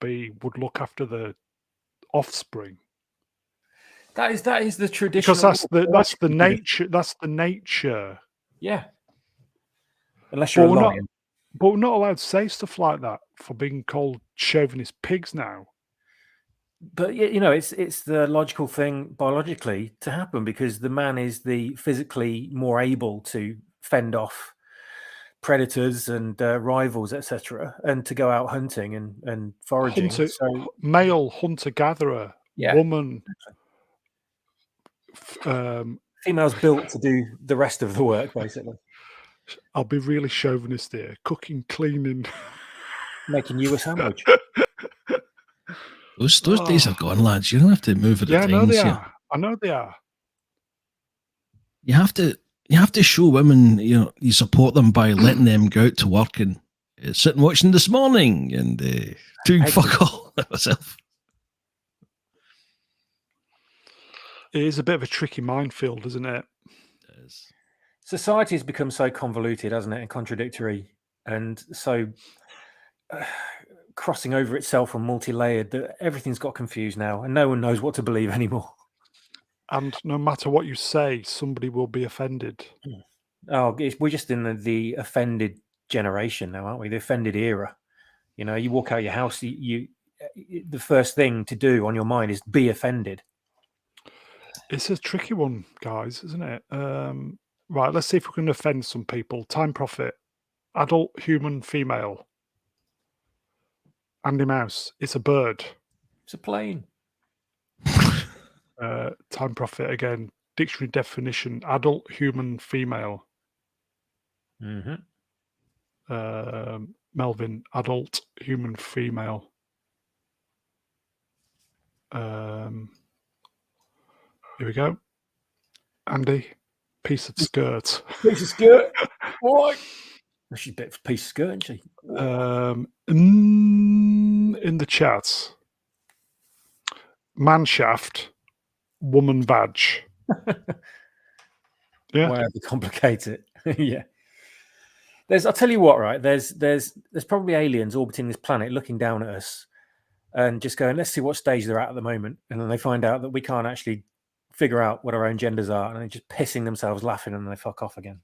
S1: look after the offspring.
S3: That is the traditional.
S1: Because that's the nature. That's the nature.
S3: Yeah. Unless you're a lion.
S1: But we're not allowed to say stuff like that for being called chauvinist pigs now.
S3: But it's the logical thing biologically to happen, because the man is the physically more able to fend off predators and rivals, etc., and to go out hunting and foraging.
S1: Male hunter-gatherer, woman.
S3: Female's built to do the rest of the work, basically.
S1: I'll be really chauvinist here. Cooking, cleaning.
S3: Making you a sandwich.
S2: Those days are gone, lads. You don't have to move at the times.
S1: I know they are. I know they are.
S2: You have to show women, you support them by letting them go out to work and sit and watching This Morning and doing fuck all myself.
S1: It is a bit of a tricky minefield, isn't it?
S2: It is.
S3: Society has become so convoluted, hasn't it, and contradictory, and so crossing over itself and multi-layered that everything's got confused now, and no one knows what to believe anymore.
S1: And no matter what you say, somebody will be offended.
S3: Oh, we're just in the offended generation now, aren't we? The offended era. You walk out your house, the first thing to do on your mind is be offended.
S1: It's a tricky one, guys, isn't it? Right, let's see if we can offend some people. Time Prophet, adult, human, female. Andy Mouse, it's a bird.
S3: It's a plane.
S1: Time Prophet again. Dictionary definition: adult, human, female.
S3: Mm-hmm.
S1: Melvin, adult, human, female. Here we go. Andy, piece of skirt.
S3: Piece of skirt. What? She's a bit of a piece of skirt, isn't she?
S1: In the chat, man shaft, woman vag. Yeah.
S3: Wow, they complicate it. Yeah. I'll tell you what, right? There's probably aliens orbiting this planet looking down at us and just going, let's see what stage they're at the moment. And then they find out that we can't actually figure out what our own genders are, and they're just pissing themselves laughing, and they fuck off again.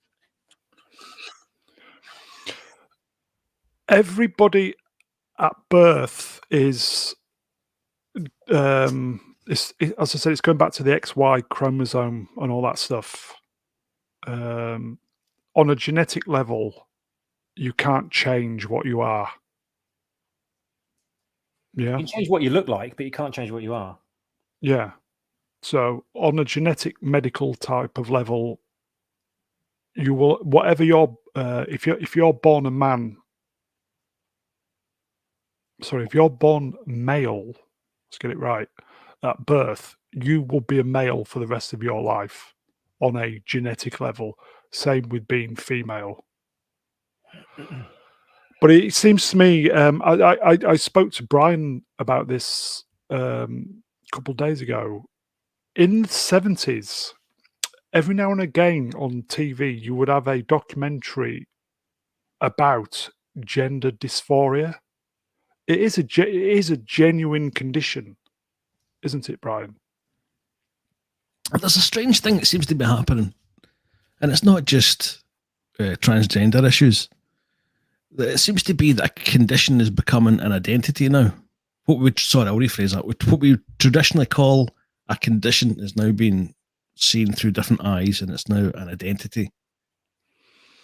S1: Everybody at birth is, as I said, it's going back to the XY chromosome and all that stuff. On a genetic level, you can't change what you are. Yeah.
S3: You can change what you look like, but you can't change what you are.
S1: Yeah. So on a genetic medical type of level, you will, whatever you're, if you're born a man, sorry, if you're born male, let's get it right, at birth, you will be a male for the rest of your life on a genetic level. Same with being female. But it seems to me, I spoke to Brian about this a couple of days ago. In the 70s, every now and again on TV, you would have a documentary about gender dysphoria. It is a genuine condition, isn't it, Brian?
S2: There's a strange thing that seems to be happening, and it's not just transgender issues. It seems to be that a condition is becoming an identity now. I'll rephrase that. What we traditionally call a condition is now being seen through different eyes, and it's now an identity.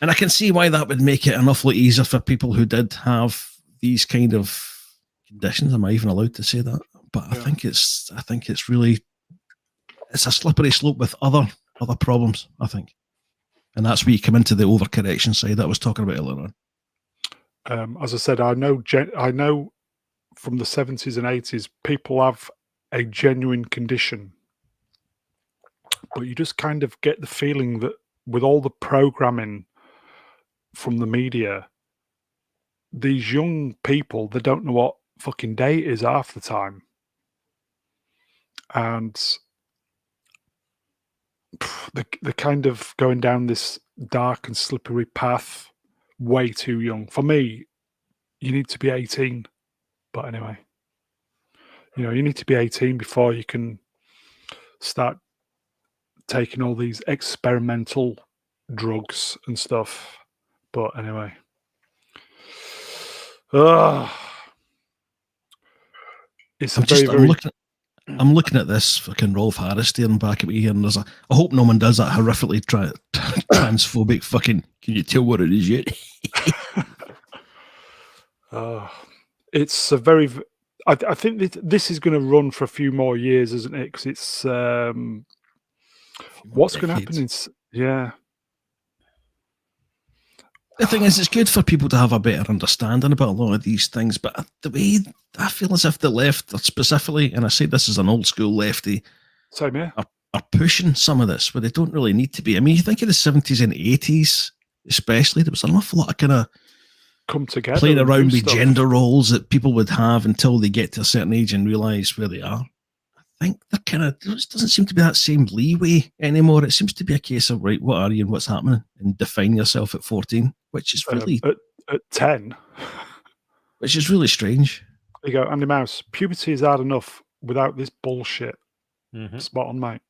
S2: And I can see why that would make it an awful lot easier for people who did have these kind of conditions. Am I even allowed to say that? But I think it's really, it's a slippery slope with other problems, I think. And that's where you come into the overcorrection side that I was talking about earlier on.
S1: As I said, I know from the 70s and 80s, people have a genuine condition. But you just kind of get the feeling that with all the programming from the media, these young people, they don't know what fucking day it is half the time. And they're kind of going down this dark and slippery path way too young. For me, you need to be 18. But anyway, you need to be 18 before you can start taking all these experimental drugs and stuff. But anyway. It's
S2: I'm looking at this fucking Rolf Harris staring back at me here, and I hope no one does that horrifically transphobic fucking, can you tell what it is yet?
S1: It's a very, I think this is going to run for a few more years, isn't it? Because it's, what's going to happen is, yeah.
S2: The thing is, it's good for people to have a better understanding about a lot of these things, but the way I feel as if the left are specifically, and I say this as an old school lefty,
S1: same here,
S2: are pushing some of this where they don't really need to be. I mean, you think of the 70s and 80s, especially, there was an awful lot of kind of
S1: come together,
S2: playing around with gender roles that people would have until they get to a certain age and realise where they are. I think there doesn't seem to be that same leeway anymore. It seems to be a case of, right, what are you and what's happening, and define yourself at 14, which is really
S1: at 10,
S2: which is really strange.
S1: There you go, Andy Mouse. Puberty is hard enough without this bullshit.
S3: Mm-hmm.
S1: Spot on, mate.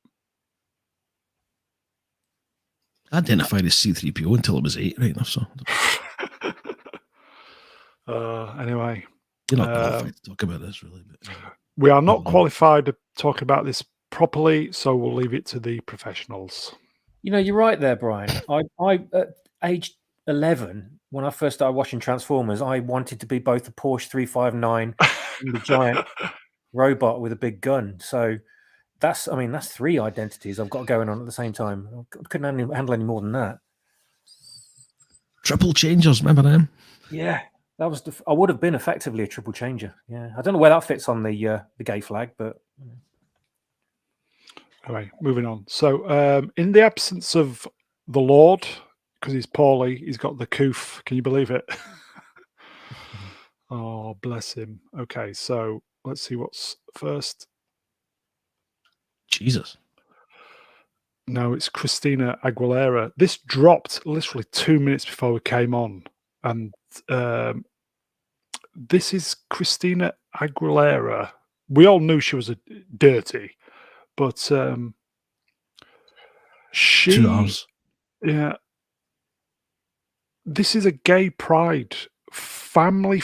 S2: I identified as C3PO until I was 8, right enough. So
S1: anyway,
S2: you're not qualified to talk about this, really. But,
S1: we are not qualified to talk about this properly, so we'll leave it to the professionals.
S3: You're right there, Brian. I at age 11, when I first started watching Transformers, I wanted to be both a Porsche 359 and the giant robot with a big gun. So that's 3 identities I've got going on at the same time. I couldn't handle any more than that.
S2: Triple changers, remember them?
S3: Yeah. That was I would have been effectively a triple changer. Yeah, I don't know where that fits on the gay flag, but
S1: anyway, moving on. So, in the absence of the Lord, because he's poorly, he's got the coof. Can you believe it? Oh, bless him. Okay, so let's see what's first.
S2: Jesus.
S1: No, it's Christina Aguilera. This dropped literally 2 minutes before we came on, and this is Christina Aguilera. We all knew she was a dirty, but She,
S2: 2 hours.
S1: yeah. This is a gay pride, friendly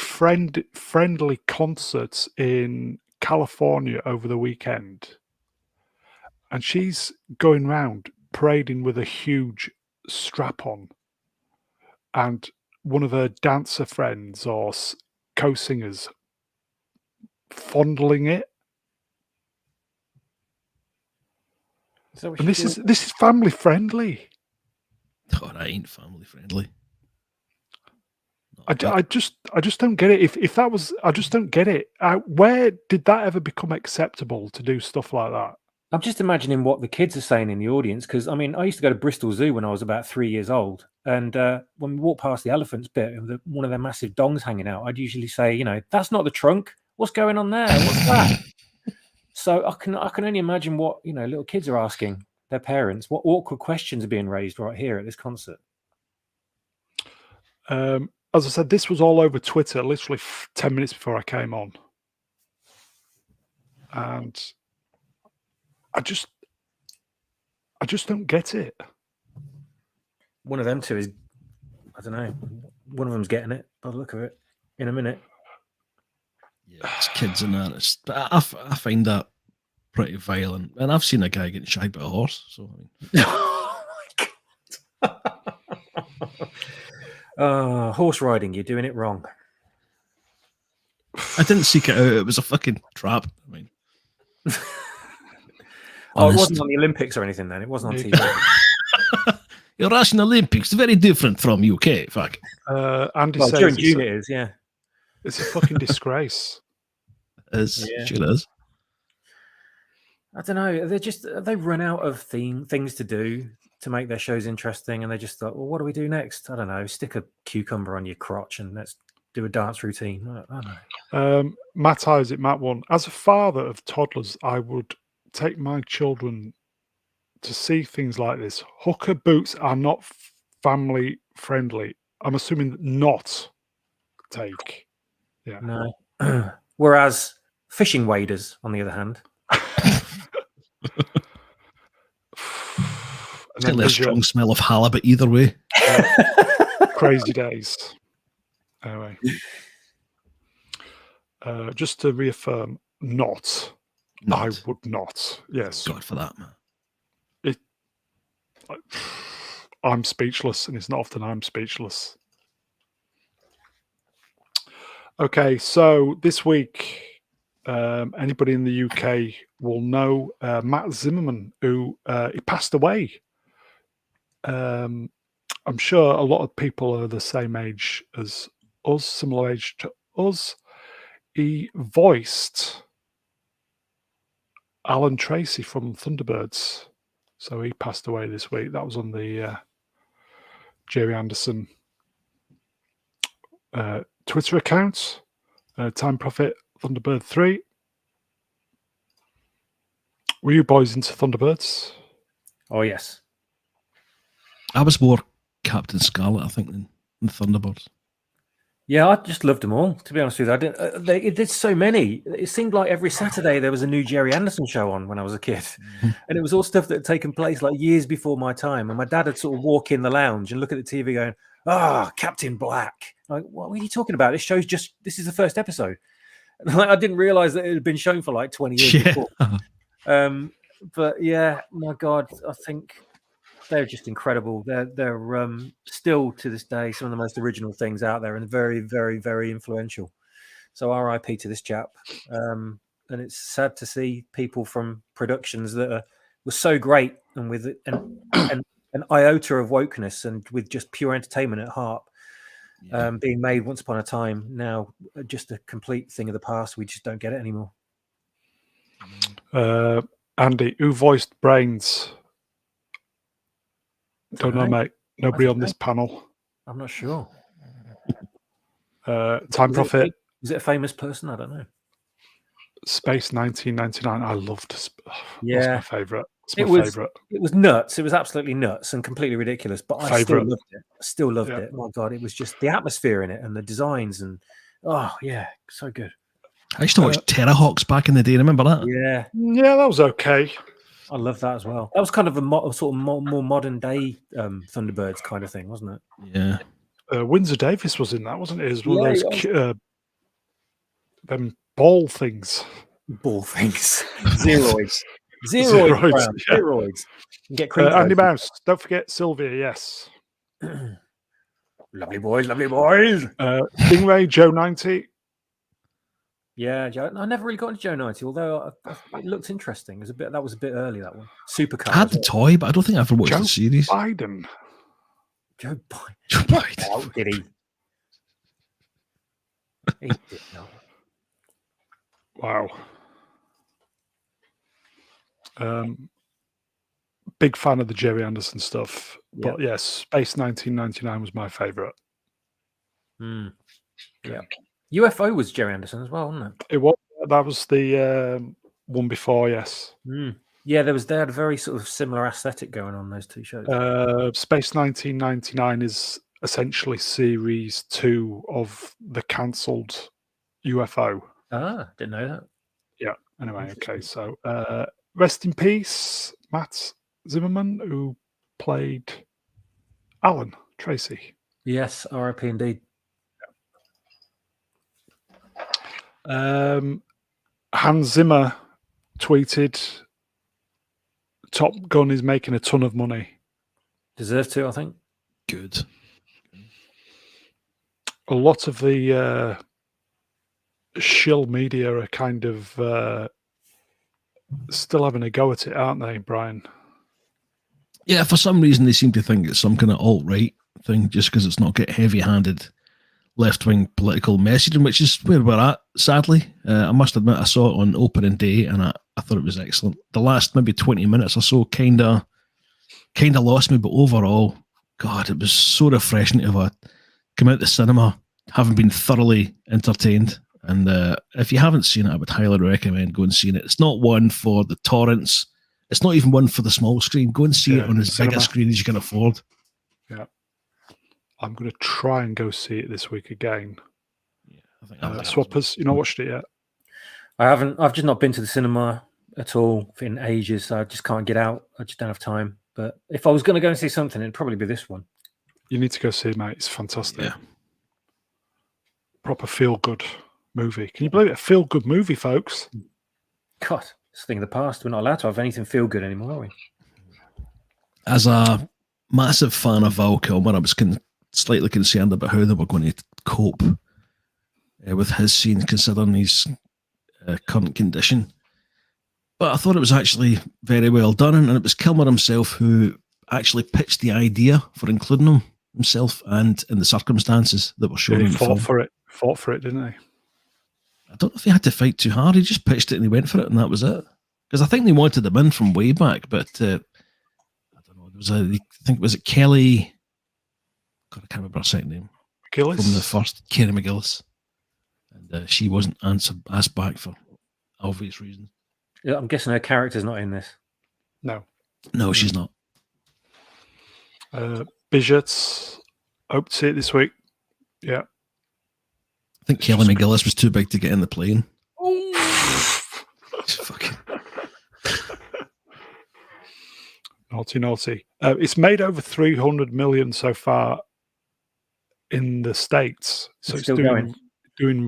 S1: concerts in California over the weekend. And she's going round parading with a huge strap on. And one of her dancer friends or co-singers fondling it.
S3: So
S1: And this is family friendly.
S2: Oh, that ain't family friendly.
S1: I just don't get it. If that was, I just don't get it. Where did that ever become acceptable to do stuff like that?
S3: I'm just imagining what the kids are saying in the audience, because I mean, I used to go to Bristol Zoo when I was about 3 years old, and when we walked past the elephants bit and one of their massive dongs hanging out, I'd usually say, that's not the trunk. What's going on there? What's that? So I can only imagine what little kids are asking their parents. What awkward questions are being raised right here at this concert?
S1: As I said, this was all over Twitter literally 10 minutes before I came on, and I just don't get it.
S3: One of them two is, I don't know, one of them's getting it by the look of it in a minute.
S2: Yeah, it's kids and that. I find that pretty violent. And I've seen a guy getting shagged by a horse. So
S3: Oh my God. Horse riding, you're doing it wrong.
S2: I didn't seek it out. It was a fucking trap. I mean,
S3: it
S2: honest.
S3: wasn't on the Olympics or anything then. It wasn't on TV.
S2: Your Russian Olympics very different from UK. Fuck.
S1: Andy
S3: Well,
S1: says
S3: during June it is, yeah.
S1: it's a fucking disgrace.
S2: Yeah. Sure is.
S3: I don't know. They run out of things to do to make their shows interesting, and they just thought, well, what do we do next? I don't know. Stick a cucumber on your crotch and let's do a dance routine. I don't know.
S1: Matt Isaac, Matt One. As a father of toddlers, I would take my children to see things like this. Hooker boots are not family friendly. I'm assuming not take. Yeah.
S3: No. Whereas fishing waders, on the other hand.
S2: Still a strong smell of halibut either way.
S1: Crazy days. Anyway. Just to reaffirm, not. I would not. Yes.
S2: God for that, man.
S1: I'm speechless, and it's not often I'm speechless. Okay, so this week, anybody in the UK will know Matt Zimmerman, who he passed away. I'm sure a lot of people are the same age as us, similar age to us. He voiced Alan Tracy from Thunderbirds. So he passed away this week. That was on the Jerry Anderson Twitter account. Time Prophet Thunderbird 3. Were you boys into Thunderbirds?
S3: Oh, yes.
S2: I was more Captain Scarlet, I think, than Thunderbirds.
S3: Yeah, I just loved them all, to be honest with you. It did so many. It seemed like every Saturday there was a new Jerry Anderson show on when I was a kid. And it was all stuff that had taken place like years before my time. And my dad would sort of walk in the lounge and look at the TV going, Captain Black. Like, what are you talking about? This is the first episode. And I didn't realize that it had been shown for like 20 years before. But yeah, my God, I think they're just incredible. They're still to this day some of the most original things out there, and very, very, very influential. So R.I.P. to this chap. And it's sad to see people from productions that were so great and with an iota of wokeness and with just pure entertainment at heart, being made once upon a time. Now, just a complete thing of the past. We just don't get it anymore.
S1: Andy, who voiced Brains? Don't know, mate. Nobody on this panel.
S3: I'm not sure.
S1: Time Prophet.
S3: Is it a famous person? I don't know.
S1: Space 1999. I loved.
S3: Yeah,
S1: that's my favourite. It's my favourite.
S3: It was nuts. It was absolutely nuts and completely ridiculous. But I still loved it. I still loved it. Oh my God, it was just the atmosphere in it and the designs and so good.
S2: I used to watch Terrahawks back in the day. Remember that?
S3: Yeah,
S1: that was okay.
S3: I love that as well. That was kind of a sort of more modern day Thunderbirds kind of thing, wasn't it?
S2: Yeah.
S1: Windsor Davis was in that, wasn't it? It was one
S3: Yeah,
S1: of those them ball things.
S3: Ball things. Zeroids. Zeroids.
S1: Zeroids, yeah.
S3: Zeroids. You get cream
S1: Andy
S3: coats.
S1: Mouse. Don't forget Sylvia, yes.
S3: Lovely boys, lovely boys.
S1: Stingray, Joe 90.
S3: Yeah, Joe. I never really got into Joe 90, although it looked interesting. That was a bit early, that one. Supercar.
S2: I had the toy, but I don't think I ever watched
S1: Joe
S2: the series.
S1: Biden.
S3: Joe Biden.
S2: Joe Biden.
S3: Oh, did he? He did not.
S1: Wow. Big fan of the Jerry Anderson stuff. But yes, Space 1999 was my favourite.
S3: Yeah. UFO was Jerry Anderson as well, wasn't it?
S1: It was. That was the one before, yes.
S3: Yeah, they had a very sort of similar aesthetic going on, those two shows.
S1: Space 1999 is essentially series 2 of the cancelled UFO.
S3: Ah, didn't know that.
S1: Yeah. Anyway, okay. So rest in peace, Matt Zimmerman, who played Alan Tracy.
S3: Yes, R.I.P. indeed.
S1: Hans Zimmer tweeted, Top Gun is making a ton of money.
S3: Deserve to, I think.
S2: Good.
S1: A lot of the shill media are kind of still having a go at it, aren't they, Brian?
S2: Yeah, for some reason they seem to think it's some kind of alt-right thing just because it's not got heavy-handed left-wing political messaging, which is where we're at, sadly. I must admit, I saw it on opening day and I thought it was excellent. The last maybe 20 minutes or so kind of lost me, but overall, God, it was so refreshing to have come out the cinema having been thoroughly entertained. And if you haven't seen it, I would highly recommend going and seeing it. It's not one for the torrents. It's not even one for the small screen. Go and see it on as big a screen as you can afford.
S1: Yeah. I'm going to try and go see it this week again.
S2: Yeah, I think
S1: Swappers, you not watched it yet?
S3: I haven't. I've just not been to the cinema at all in ages, so I just can't get out. I just don't have time. But if I was going to go and see something, it'd probably be this one.
S1: You need to go see it, mate. It's fantastic.
S2: Yeah.
S1: Proper feel-good movie. Can you believe it? A feel-good movie, folks.
S3: God, it's a thing of the past. We're not allowed to have anything feel good anymore, are we?
S2: As a massive fan of Val Kilmer, I was slightly concerned about how they were going to cope with his scene, considering his current condition. But I thought it was actually very well done, and it was Kilmer himself who actually pitched the idea for including him himself and in the circumstances that were shown in the film.
S1: Fought for it, didn't he?
S2: I don't know if he had to fight too hard. He just pitched it and he went for it, and that was it. Because I think they wanted him in from way back, but I don't know. I think was it Kelly? God, I can't remember her second name.
S1: McGillis?
S2: From the first, Kerry McGillis, and she wasn't asked back for obvious reasons.
S3: Yeah, I'm guessing her character's not in this.
S2: No, she's not.
S1: Bidget's hope to see it this week. Yeah.
S2: I think Kelly McGillis was too big to get in the plane. Fucking
S1: naughty. It's made over 300 million so far in the States. So it's doing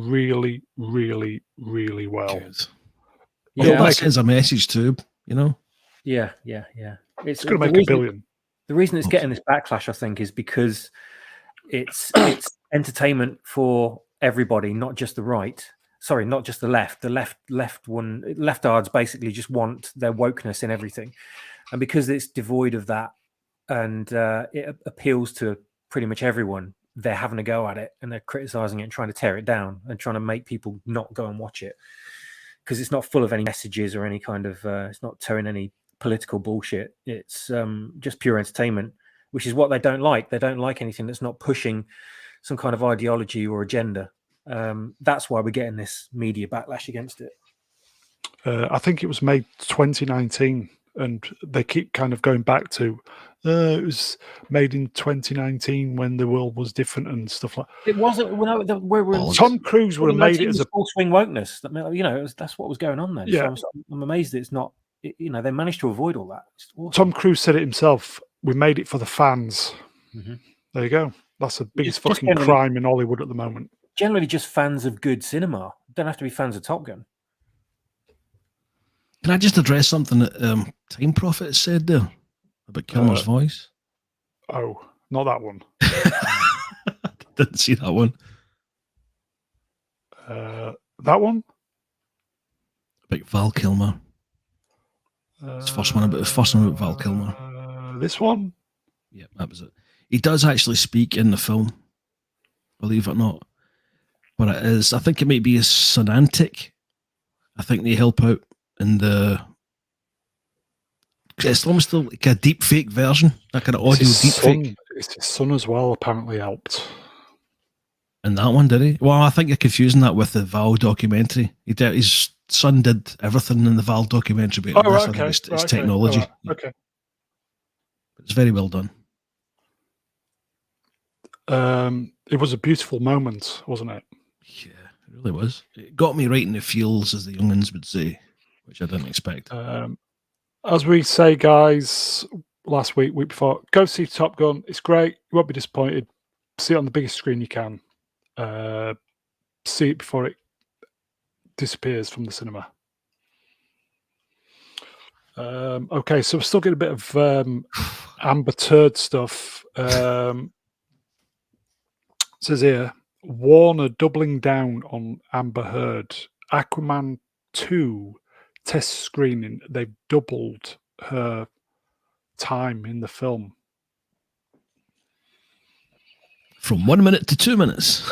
S1: really, really, really well.
S2: Yeah, that sends a message too, you know?
S3: Yeah.
S1: It's going to make $1 billion.
S3: The reason it's getting this backlash, I think, is because it's entertainment for everybody, not just the right. Sorry, not just the left. The leftards basically just want their wokeness in everything. And because it's devoid of that and it appeals to pretty much everyone, they're having a go at it and they're criticizing it and trying to tear it down and trying to make people not go and watch it because it's not full of any messages or any kind of, it's not towing any political bullshit. It's just pure entertainment, which is what they don't like. They don't like anything that's not pushing some kind of ideology or agenda. That's why we're getting this media backlash against it.
S1: I think it was made 2019, and they keep kind of going back to it was made in 2019 when the world was different and stuff like that.
S3: It wasn't.
S1: Tom Cruise would have made it as a
S3: full swing wokeness. You know, that's what was going on then.
S1: Yeah.
S3: So I'm amazed that it's not they managed to avoid all that. It's awesome.
S1: Tom Cruise said it himself. We made it for the fans.
S3: Mhm.
S1: There you go. That's the biggest
S3: Just
S1: fucking crime in Hollywood at the moment.
S3: Generally, just fans of good cinema. Don't have to be fans of Top Gun.
S2: Can I just address something that Time Prophet said there about Kilmer's voice?
S1: Oh, not that one.
S2: Didn't see that one.
S1: That one?
S2: About Val Kilmer. It's the first one about Val Kilmer.
S1: This one?
S2: Yeah, that was it. He does actually speak in the film, believe it or not. But it is, I think it might be a Sonantic. I think they help out in the. It's almost like a deep fake version, that kind of audio deep fake.
S1: His son as well apparently helped.
S2: And that one, did he? Well, I think you're confusing that with the Val documentary. His son did everything in the Val documentary, but
S1: Right,
S2: okay. It's technology.
S1: Right, okay.
S2: It's very well done.
S1: It was a beautiful moment, wasn't it?
S2: Yeah, it really was. It got me right in the feels, as the young'uns would say, which I didn't expect.
S1: As we say, guys, last week before, go see Top Gun. It's great. You won't be disappointed. See it on the biggest screen you can. See it before it disappears from the cinema. Okay, so we're still getting a bit of Amber Turd stuff. It says here, Warner doubling down on Amber Heard. Aquaman 2 test screening. They've doubled her time in the film.
S2: From 1 minute to 2 minutes.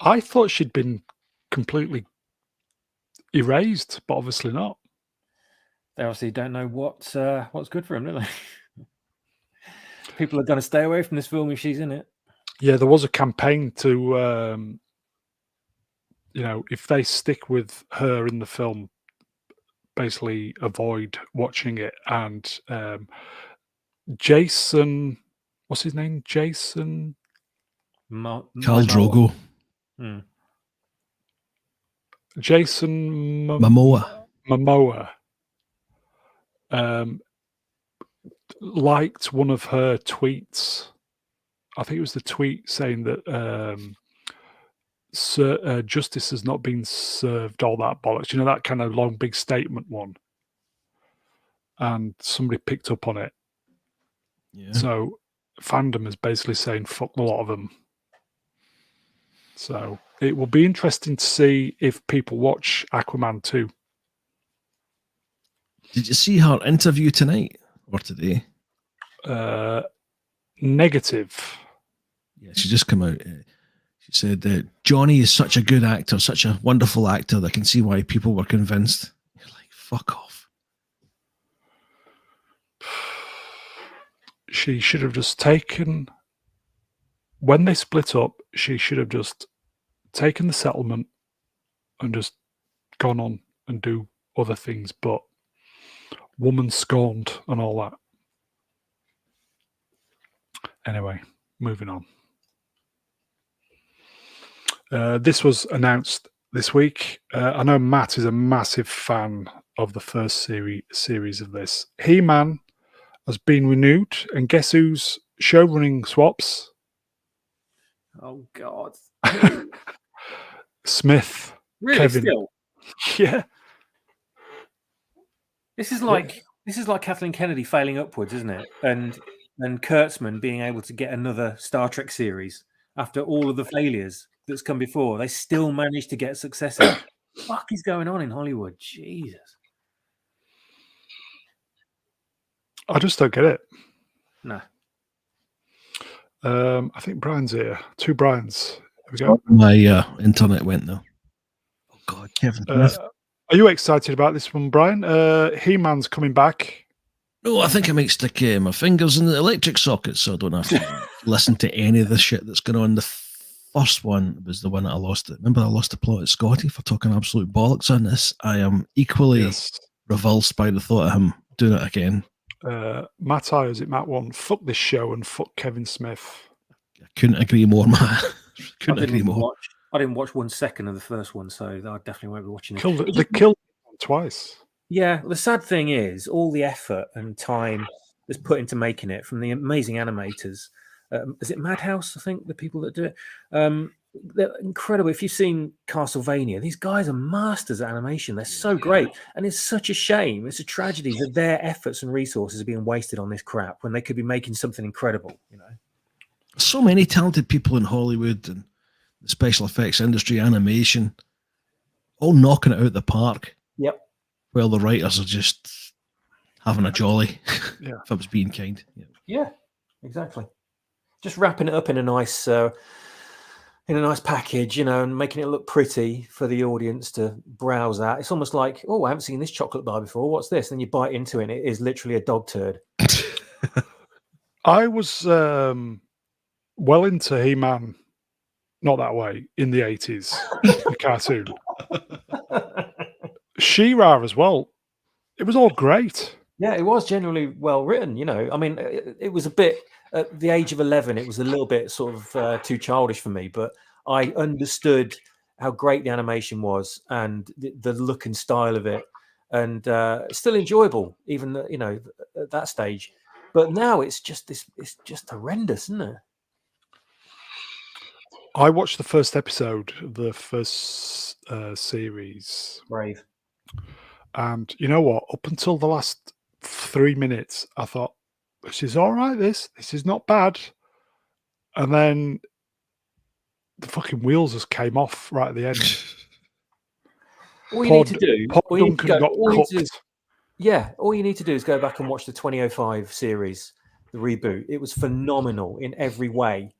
S1: I thought she'd been completely erased, but obviously not.
S3: They obviously don't know what's good for him, do they? People are going to stay away from this film if she's in it.
S1: Yeah, there was a campaign to, if they stick with her in the film, basically avoid watching it. And Jason, what's his name? Jason?
S2: Khal Drogo.
S1: Jason
S2: Momoa.
S1: Liked one of her tweets. I think it was the tweet saying that justice has not been served, all that bollocks. That kind of long, big statement one. And somebody picked up on it. Yeah. So fandom is basically saying fuck a lot of them. So it will be interesting to see if people watch Aquaman 2.
S2: Did you see her interview tonight or today?
S1: Negative.
S2: Yeah, she just came out. She said that Johnny is such a good actor, such a wonderful actor that I can see why people were convinced. You're like, fuck off.
S1: She should have just taken, when they split up, she should have just taken the settlement and just gone on and do other things, but woman scorned and all that. Anyway, moving on. This was announced this week. I know Matt is a massive fan of the first series of this. He-Man has been renewed, and guess who's showrunning swaps?
S3: Oh God,
S1: Smith.
S3: Really?
S1: Kevin.
S3: Still?
S1: Yeah.
S3: This is like Kathleen Kennedy failing upwards, isn't it? And Kurtzman being able to get another Star Trek series after all of the failures that's come before. They still managed to get success. What the fuck is going on in Hollywood? Jesus.
S1: I just don't get it.
S3: No.
S1: I think Brian's here. 2 Brians. There we go.
S2: My internet went though. Oh God, Kevin.
S1: Are you excited about this one, Brian? He-Man's coming back.
S2: No, I think I might stick my fingers in the electric socket so I don't have to listen to any of the shit that's going on. The first one was the one that I lost it. Remember I lost the plot at Scotty for talking absolute bollocks on this? I am equally revulsed by the thought of him doing it again.
S1: Matt I, is it Matt 1? Fuck this show and fuck Kevin Smith.
S2: I couldn't agree more, Matt. Couldn't agree more.
S3: I didn't watch 1 second of the first one, so I definitely won't be watching it.
S1: They killed twice.
S3: Yeah, the sad thing is all the effort and time that's put into making it from the amazing animators. Is it Madhouse? I think the people that do it. They're incredible. If you've seen Castlevania, these guys are masters at animation. They're so great, and it's such a shame. It's a tragedy that their efforts and resources are being wasted on this crap when they could be making something incredible. You know,
S2: So many talented people in Hollywood and the special effects industry, animation, all knocking it out the park.
S3: Yep.
S2: Well, the writers are just having a jolly.
S1: Yeah.
S2: If I was being kind.
S3: Yeah, exactly. Just wrapping it up in a nice package, you know, and making it look pretty for the audience to browse at. It's almost like, oh, I haven't seen this chocolate bar before. What's this? And you bite into it, and it is literally a dog turd.
S1: I was well into He-Man, not that way, in the 80s, the cartoon. She-Ra as well. It was all great.
S3: Yeah, it was generally well written. You know, I mean, it was a bit at the age of 11. It was a little bit sort of too childish for me, but I understood how great the animation was and the look and style of it, and still enjoyable even you know at that stage. But now it's just horrendous, isn't it?
S1: I watched the first episode of the first series,
S3: Brave.
S1: and you know what? Up until the last 3 minutes, I thought, this is all right, this is not bad. And then the fucking wheels just came off right at the end.
S3: All you need to do,
S1: Pod
S3: all you need to
S1: Duncan
S3: go-
S1: got
S3: all you need to do-
S1: cooked.
S3: yeah, all you need to do is go back and watch the 2005 series, the reboot. It was phenomenal in every way.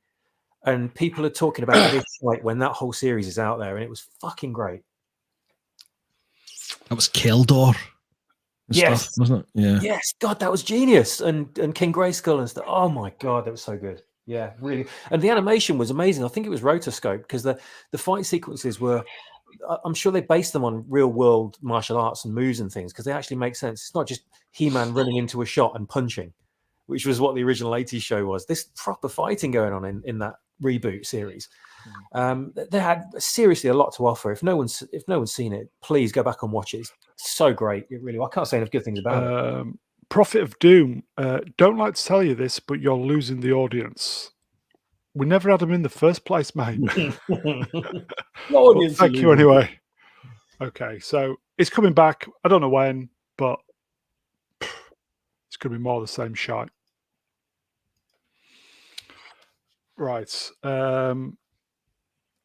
S3: And people are talking about this like when that whole series is out there, and it was fucking great.
S2: That was Keldor. And
S3: Yes.
S2: stuff, wasn't it? Yeah.
S3: Yes, God, that was genius. And King Grayskull and stuff. Oh my God, that was so good. Yeah, really. And the animation was amazing. I think it was rotoscope because the fight sequences were, I'm sure they based them on real world martial arts and moves and things because they actually make sense. It's not just He-Man running into a shot and punching, which was what the original 80s show was. There's proper fighting going on in that reboot series. They had seriously a lot to offer. If no one's seen it, please go back and watch it. It's so great. It really, I can't say enough good things about it.
S1: Prophet of Doom, don't like to tell you this, but you're losing the audience. We never had them in the first place, mate. Well, thank you anyway. Okay, so it's coming back. I don't know when, but it's going to be more of the same shite. Right.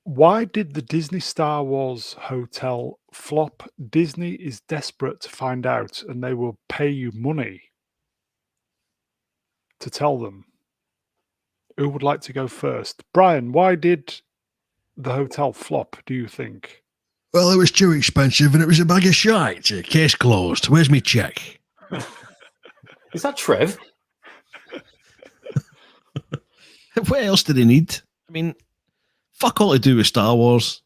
S1: Why did the Disney Star Wars hotel flop? Disney is desperate to find out, and they will pay you money to tell them. Who would like to go first? Brian, why did the hotel flop, do you think?
S2: Well, it was too expensive and it was a bag of shite. Case closed. Where's me check?
S3: Is that Trev?
S2: What else did they need? I mean, fuck all to do with Star Wars.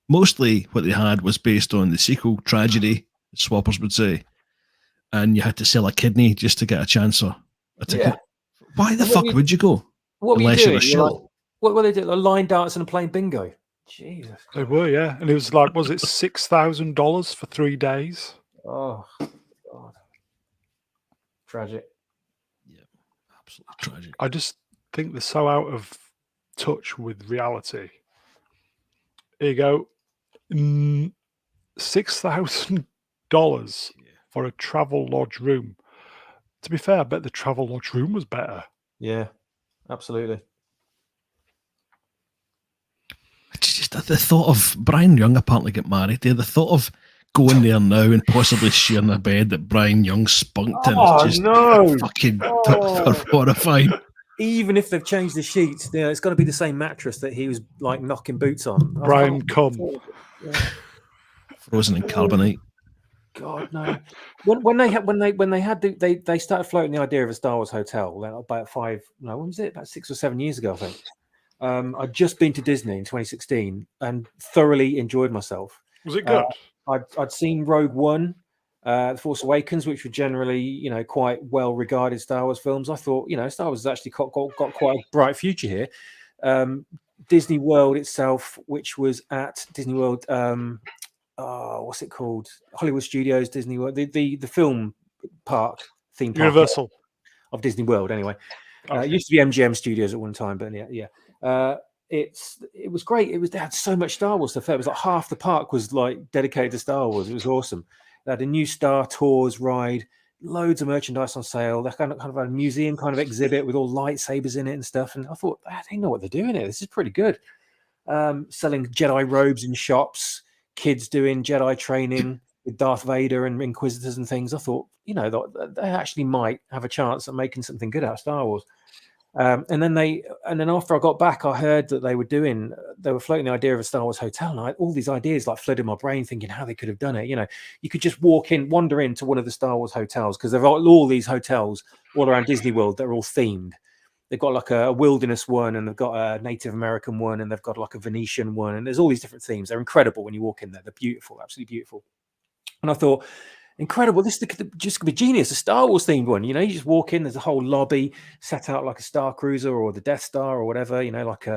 S2: Mostly what they had was based on the sequel tragedy, swappers would say. And you had to sell a kidney just to get a chance or a ticket.
S3: Yeah.
S2: Why the fuck would you go?
S3: What were you
S2: Unless
S3: doing?
S2: you're a shill.
S3: What were they doing? Line dancing and playing bingo. Jesus.
S1: They were, yeah. And it was like, was it $6,000 for 3 days?
S3: Oh, God. Tragic.
S2: Yeah, absolutely tragic.
S1: I just think they're so out of touch with reality. Here you go. $6,000 for a travel lodge room. To be fair, I bet the travel lodge room was better.
S3: Yeah, absolutely.
S2: It's just the thought of Brian Young apparently get married there. The thought of going there now and possibly sharing a bed that Brian Young spunked in is just fucking horrifying.
S3: Even if they've changed the sheets, you know, it's got to be the same mattress that he was like knocking boots on.
S1: Brian come.
S2: Frozen in carbonite.
S3: God no! When they started floating the idea of a Star Wars hotel about when was it? About 6 or 7 years ago, I think. I'd just been to Disney in 2016 and thoroughly enjoyed myself.
S1: Was it good?
S3: I'd seen Rogue One, The Force Awakens, which were generally, you know, quite well regarded Star Wars films. I thought, you know, Star Wars has actually got quite a bright future here. Disney World itself, which was at Disney World what's it called? Hollywood Studios, Disney World, the film park theme park
S1: Universal.
S3: of Disney World. Anyway,
S1: Okay.
S3: it used to be MGM Studios at one time, but yeah. It was great. They had so much Star Wars stuff. It was like half the park was like dedicated to Star Wars. It was awesome. They had a new Star Tours ride, loads of merchandise on sale. They kind of had a museum kind of exhibit with all lightsabers in it and stuff. And I thought, they know what they're doing here. This is pretty good. Selling Jedi robes in shops, kids doing Jedi training with Darth Vader and Inquisitors and things. I thought, they actually might have a chance at making something good out of Star Wars. And then after I got back, I heard that they were floating the idea of a Star Wars hotel, and all these ideas like flooded my brain, thinking how they could have done it. You could just wander into one of the Star Wars hotels, because they've got all these hotels all around Disney World that are all themed. They've got like a wilderness one, and they've got a Native American one, and they've got like a Venetian one, and there's all these different themes. They're incredible when you walk in there. They're beautiful, absolutely beautiful. And I thought, incredible, this just could be genius, a Star Wars themed one. You just walk in, there's a whole lobby set out like a Star Cruiser or the Death Star or whatever, like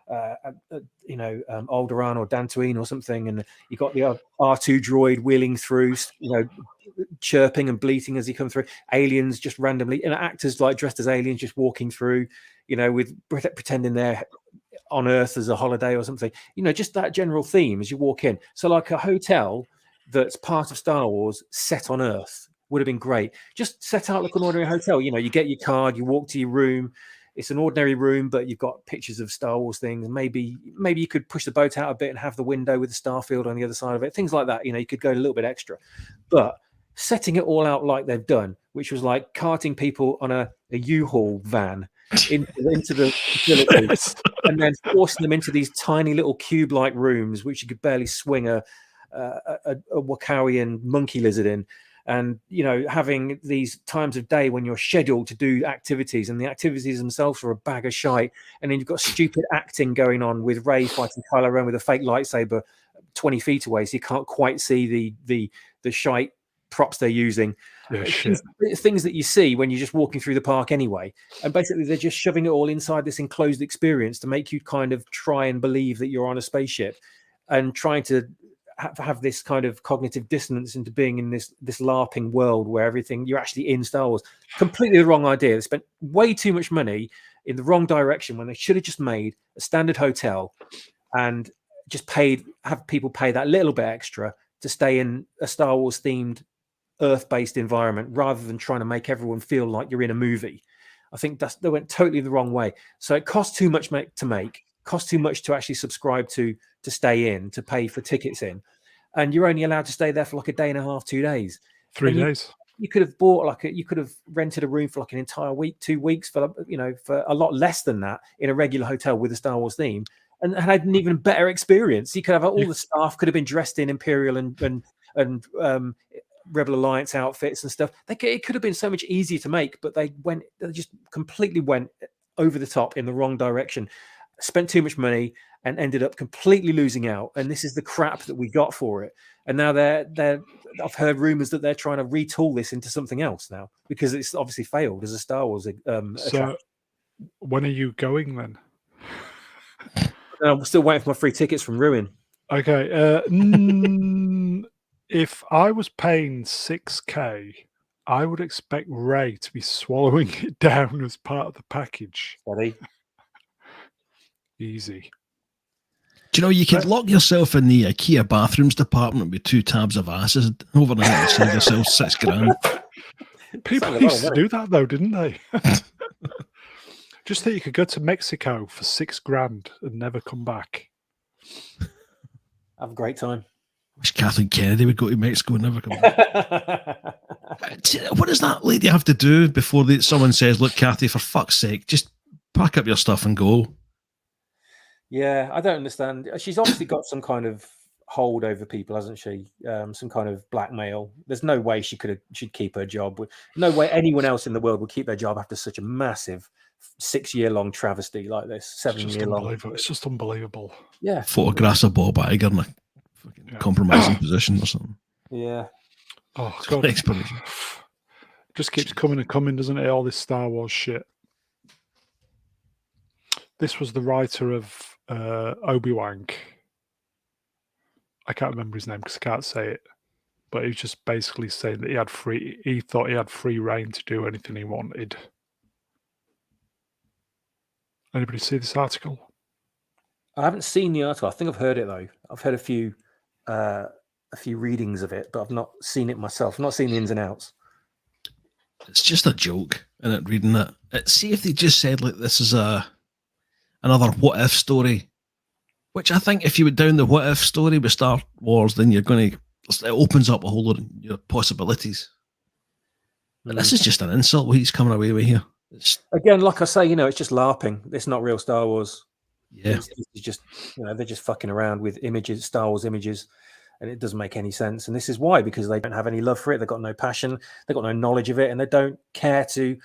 S3: Alderaan or Dantooine or something, and you got the R2 droid wheeling through, chirping and bleating as he come through, aliens just randomly, and actors like dressed as aliens just walking through, with pretending they're on Earth as a holiday or something, just that general theme as you walk in. So like a hotel that's part of Star Wars set on Earth would have been great. Just set out like an ordinary hotel. You get your card, you walk to your room. It's an ordinary room, but you've got pictures of Star Wars things. Maybe you could push the boat out a bit and have the window with the starfield on the other side of it. Things like that. You could go a little bit extra. But setting it all out like they've done, which was like carting people on a U-Haul van into the facility, and then forcing them into these tiny little cube-like rooms, which you could barely swing a Wakawian monkey lizard in, and having these times of day when you're scheduled to do activities, and the activities themselves are a bag of shite, and then you've got stupid acting going on with Rey fighting Kylo Ren with a fake lightsaber 20 feet away, so you can't quite see the shite props they're using. Things that you see when you're just walking through the park anyway, and basically they're just shoving it all inside this enclosed experience to make you kind of try and believe that you're on a spaceship, and trying to have this kind of cognitive dissonance into being in this LARPing world where you're actually in Star Wars. Completely the wrong idea. They spent way too much money in the wrong direction when they should have just made a standard hotel and just have people pay that little bit extra to stay in a Star Wars themed Earth-based environment, rather than trying to make everyone feel like you're in a movie. I think they went totally the wrong way. So it costs too much to make, costs too much to actually subscribe to stay in, to pay for tickets in, and you're only allowed to stay there for like a day and a half, 2 days,
S1: 3 days.
S3: You could have bought you could have rented a room for like an entire week, 2 weeks for for a lot less than that in a regular hotel with a Star Wars theme, and had an even better experience. You could have all the staff could have been dressed in Imperial and Rebel Alliance outfits and stuff. It could have been so much easier to make, but they just completely went over the top in the wrong direction, spent too much money, and ended up completely losing out. And this is the crap that we got for it. And now I've heard rumors that they're trying to retool this into something else now, because it's obviously failed as a Star Wars attraction.
S1: When are you going then?
S3: I'm still waiting for my free tickets from Ruin.
S1: Okay. If I was paying $6,000, I would expect Ray to be swallowing it down as part of the package.
S3: Buddy.
S1: Easy.
S2: Do you know you could lock yourself in the IKEA bathrooms department with 2 tabs of acid overnight and save yourself $6,000?
S1: People used to do that though, didn't they? Just that you could go to Mexico for $6,000 and never come back.
S3: Have a great time.
S2: Wish Kathleen Kennedy would go to Mexico and never come back. What does that lady have to do before someone says, "Look, Kathy, for fuck's sake, just pack up your stuff and go"?
S3: Yeah, I don't understand. She's obviously got some kind of hold over people, hasn't she? Some kind of blackmail. There's no way she'd keep her job. No way anyone else in the world would keep their job after such a massive 6-year-long travesty like this. 7-year-long.
S1: It's just unbelievable.
S3: Yeah.
S2: Photographs of Bob Iger in a fucking compromising position or something.
S3: Yeah.
S1: Oh, God.
S2: Explanation.
S1: Just keeps coming and coming, doesn't it? All this Star Wars shit. This was the writer of Obi-Wan. I can't remember his name because I can't say it, but he was just basically saying that he thought he had free reign to do anything he wanted. Anybody see this article?
S3: I haven't seen the article. I think I've heard it though. I've heard a few readings of it, but I've not seen it myself. I've not seen the ins and outs.
S2: It's just a joke, isn't it? Reading it. See if they just said like this is another what if story, which I think if you went down the what if story with Star Wars, then it opens up a whole lot of possibilities. But this is just an insult. What he's coming away with here.
S3: Again, like I say, it's just LARPing. It's not real Star Wars.
S2: Yeah,
S3: it's just they're just fucking around with images, Star Wars images, and it doesn't make any sense. And this is why, because they don't have any love for it. They've got no passion. They've got no knowledge of it, and they don't care to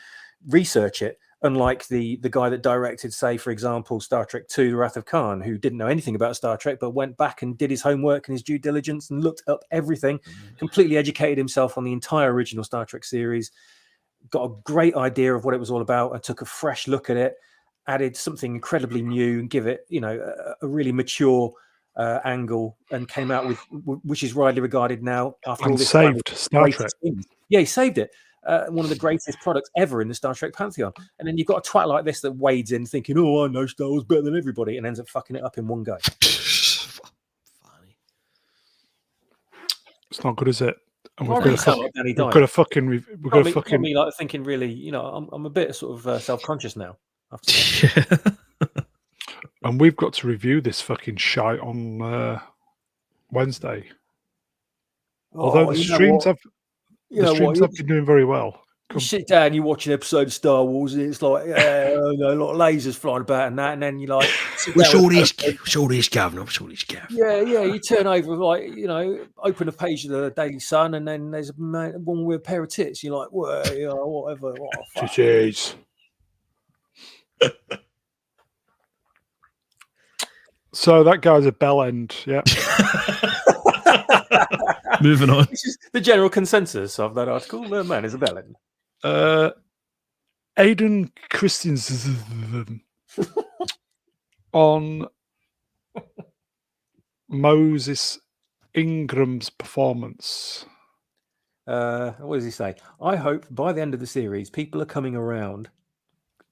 S3: research it. Unlike the guy that directed, say, for example, Star Trek II: The Wrath of Khan, who didn't know anything about Star Trek, but went back and did his homework and his due diligence and looked up everything, completely educated himself on the entire original Star Trek series, got a great idea of what it was all about, and took a fresh look at it, added something incredibly new, and give it, a really mature angle, and came out with, which is widely regarded now after all this time,
S1: saved Star Trek.
S3: Yeah, he saved it. One of the greatest products ever in the Star Trek pantheon. And then you've got a twat like this that wades in thinking, oh, I know Star Wars better than everybody, and ends up fucking it up in one go.
S2: Funny.
S1: It's not good, is it? And
S3: we've got to
S1: fucking
S3: me like thinking really, I'm a bit sort of self-conscious now. After
S1: and we've got to review this fucking shite on Wednesday. Although the streams have been doing very well.
S3: You sit down, you watch an episode of Star Wars, and it's like a lot of lasers flying about and that, and then you like,
S2: show this Gavin.
S3: Yeah. You turn over, like, open a page of the Daily Sun, and then there's one with a pair of tits. You're like, well, whatever.
S1: Titties. So that guy's a bell end, yeah.
S2: Moving on.
S3: This is the general consensus of that article. The man is a bell end.
S1: Aiden Christensen on Moses Ingram's performance.
S3: What does he say? I hope by the end of the series, people are coming around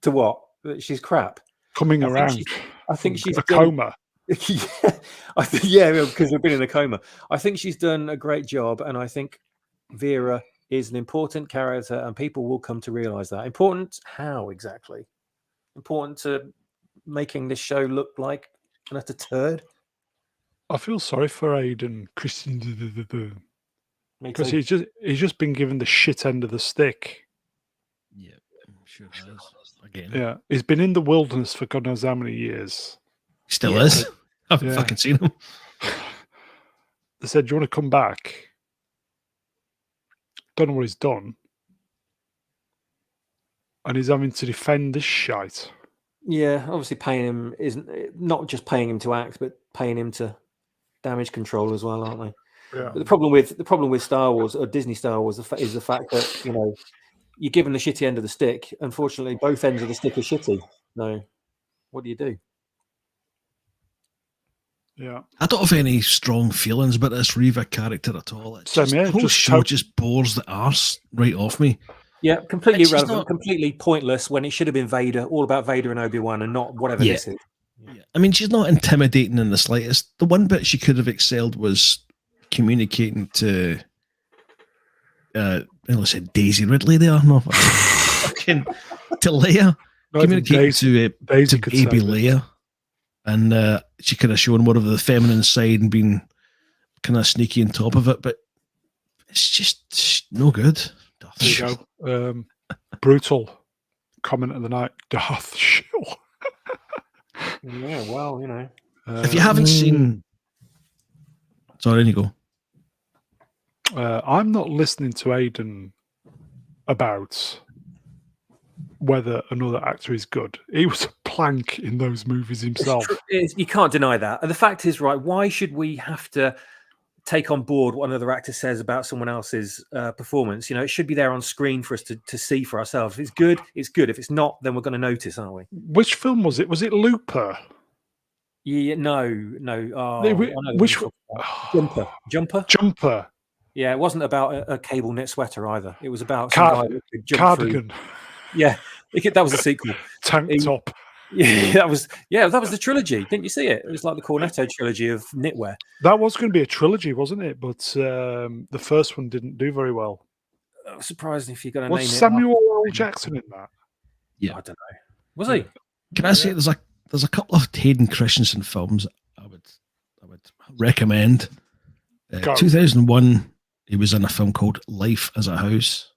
S3: to what? That she's crap.
S1: I think she's
S3: a
S1: coma.
S3: Yeah, because we've been in a coma. I think she's done a great job, and I think Vera is an important character, and people will come to realize that. Important how exactly? Important to making this show look like an utter turd.
S1: I feel sorry for Aiden Christian because he's just been given the shit end of the stick.
S2: Yeah, I'm sure he has. Again.
S1: Yeah, he's been in the wilderness for God knows how many years.
S2: Still is. I haven't fucking seen him.
S1: They said, do you want to come back? Don't know what he's done. And he's having to defend this shite.
S3: Yeah, obviously paying him isn't not just paying him to act, but paying him to damage control as well, aren't they?
S1: Yeah.
S3: But the problem with Star Wars or Disney Star Wars is the fact that you're given the shitty end of the stick. Unfortunately, both ends of the stick are shitty. No, what do you do?
S1: Yeah,
S2: I don't have any strong feelings about this Reva character at all. The whole show just bores the arse right off me.
S3: Yeah, completely irrelevant, completely pointless when it should have been Vader, all about Vader and Obi-Wan, and not whatever this is.
S2: Yeah. I mean, she's not intimidating in the slightest. The one bit she could have excelled was communicating to, let's say Daisy Ridley there, no, fucking to Leia, communicating to baby Leia. And she could have shown more of the feminine side and been kind of sneaky on top of it, but it's just no good.
S1: There you go. Brutal comment of the night. Darth Shill.
S3: Yeah, well,
S2: if you haven't seen... Sorry, there you
S1: go. I'm not listening to Aiden about whether another actor is good. He was a plank in those movies himself.
S3: You can't deny that. And the fact is, right, why should we have to take on board what another actor says about someone else's performance? It should be there on screen for us to see for ourselves. If it's good, it's good. If it's not, then we're going to notice, aren't we?
S1: Which film was it? Was it Looper?
S3: Yeah, no. Jumper.
S1: Jumper.
S3: Yeah, it wasn't about a cable knit sweater either. It was about some guy that could jump
S1: Cardigan.
S3: through. Yeah, that was a sequel.
S1: Tank top.
S3: Yeah, that was the trilogy. Didn't you see it? It was like the Cornetto trilogy of knitwear.
S1: That was going to be a trilogy, wasn't it? But the first one didn't do very well.
S3: I was surprised if you're going to
S1: Was
S3: name
S1: Samuel L. Jackson in that?
S2: Yeah,
S3: I don't know. Was he?
S2: Can I say there's a couple of Hayden Christensen films I would recommend. 2001, he was in a film called Life as a House,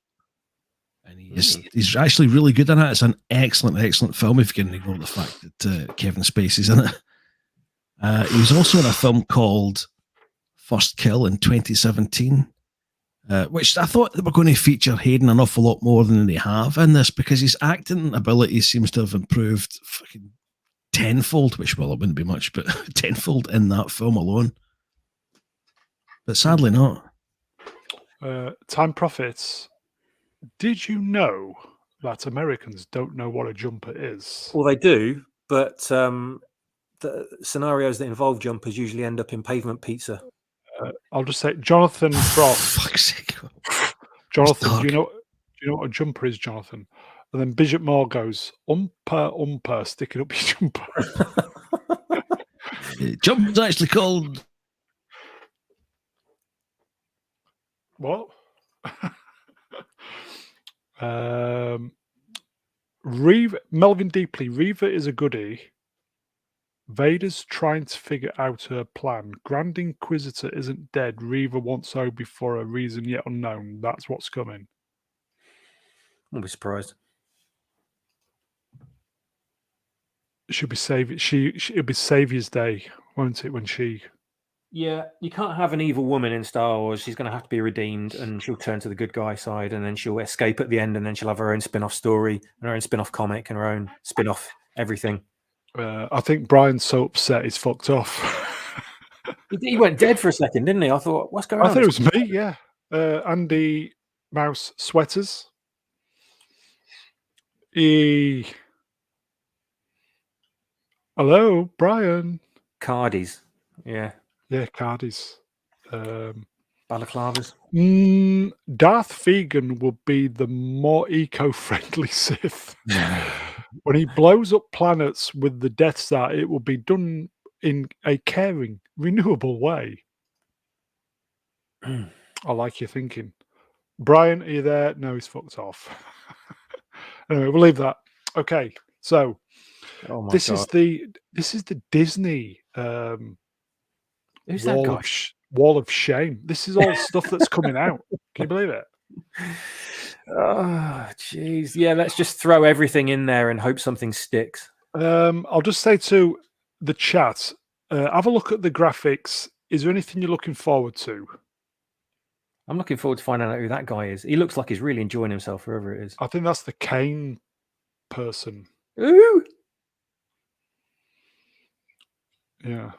S2: and he's actually really good in it. It's an excellent film if you can ignore the fact that Kevin Spacey's in it. He was also in a film called First Kill in 2017. Which I thought they were going to feature Hayden an awful lot more than they have in this, because his acting ability seems to have improved fucking tenfold, which, well, it wouldn't be much, but tenfold in that film alone. But sadly not.
S1: Time Profits. Did you know that Americans don't know what a jumper is?
S3: Well, they do, but the scenarios that involve jumpers usually end up in pavement pizza.
S1: I'll just say, Jonathan Frost.
S2: Fuck's sake.
S1: Jonathan, do you know what a jumper is, Jonathan? And then Bishop Moore goes, umper, sticking up your jumper.
S2: Jumper's actually called...
S1: What? Melvin Deeply, Reva is a goodie. Vader's trying to figure out her plan. Grand Inquisitor isn't dead. Reva wants Obi for a reason yet unknown. That's what's coming.
S3: Won't be surprised.
S1: It'll be Savior's Day, won't it? When she.
S3: Yeah, you can't have an evil woman in Star Wars. She's going to have to be redeemed, and she'll turn to the good guy side, and then she'll escape at the end, and then she'll have her own spin-off story, and her own spin-off comic, and her own spin-off everything.
S1: I think Brian's so upset he's fucked off.
S3: He went dead for a second, didn't he? I thought, what's going on?
S1: I thought it was me, yeah. Andy Mouse Sweaters. Hello, Brian.
S3: Cardies. Yeah.
S1: Yeah, Cardies.
S3: Balaclavas.
S1: Darth Vegan would be the more eco-friendly Sith. When he blows up planets with the Death Star, it will be done in a caring, renewable way. I like your thinking. Brian, are you there? No, he's fucked off. Anyway, we'll leave that. Okay, so this is the Disney
S3: Who's that guy?
S1: Wall of Shame. This is all stuff that's coming out. Can you believe it?
S3: Oh, jeez. Yeah, let's just throw everything in there and hope something sticks.
S1: I'll just say to the chat, have a look at the graphics. Is there anything you're looking forward to?
S3: I'm looking forward to finding out who that guy is. He looks like he's really enjoying himself, wherever it is.
S1: I think that's the Kane person.
S3: Ooh!
S1: Yeah.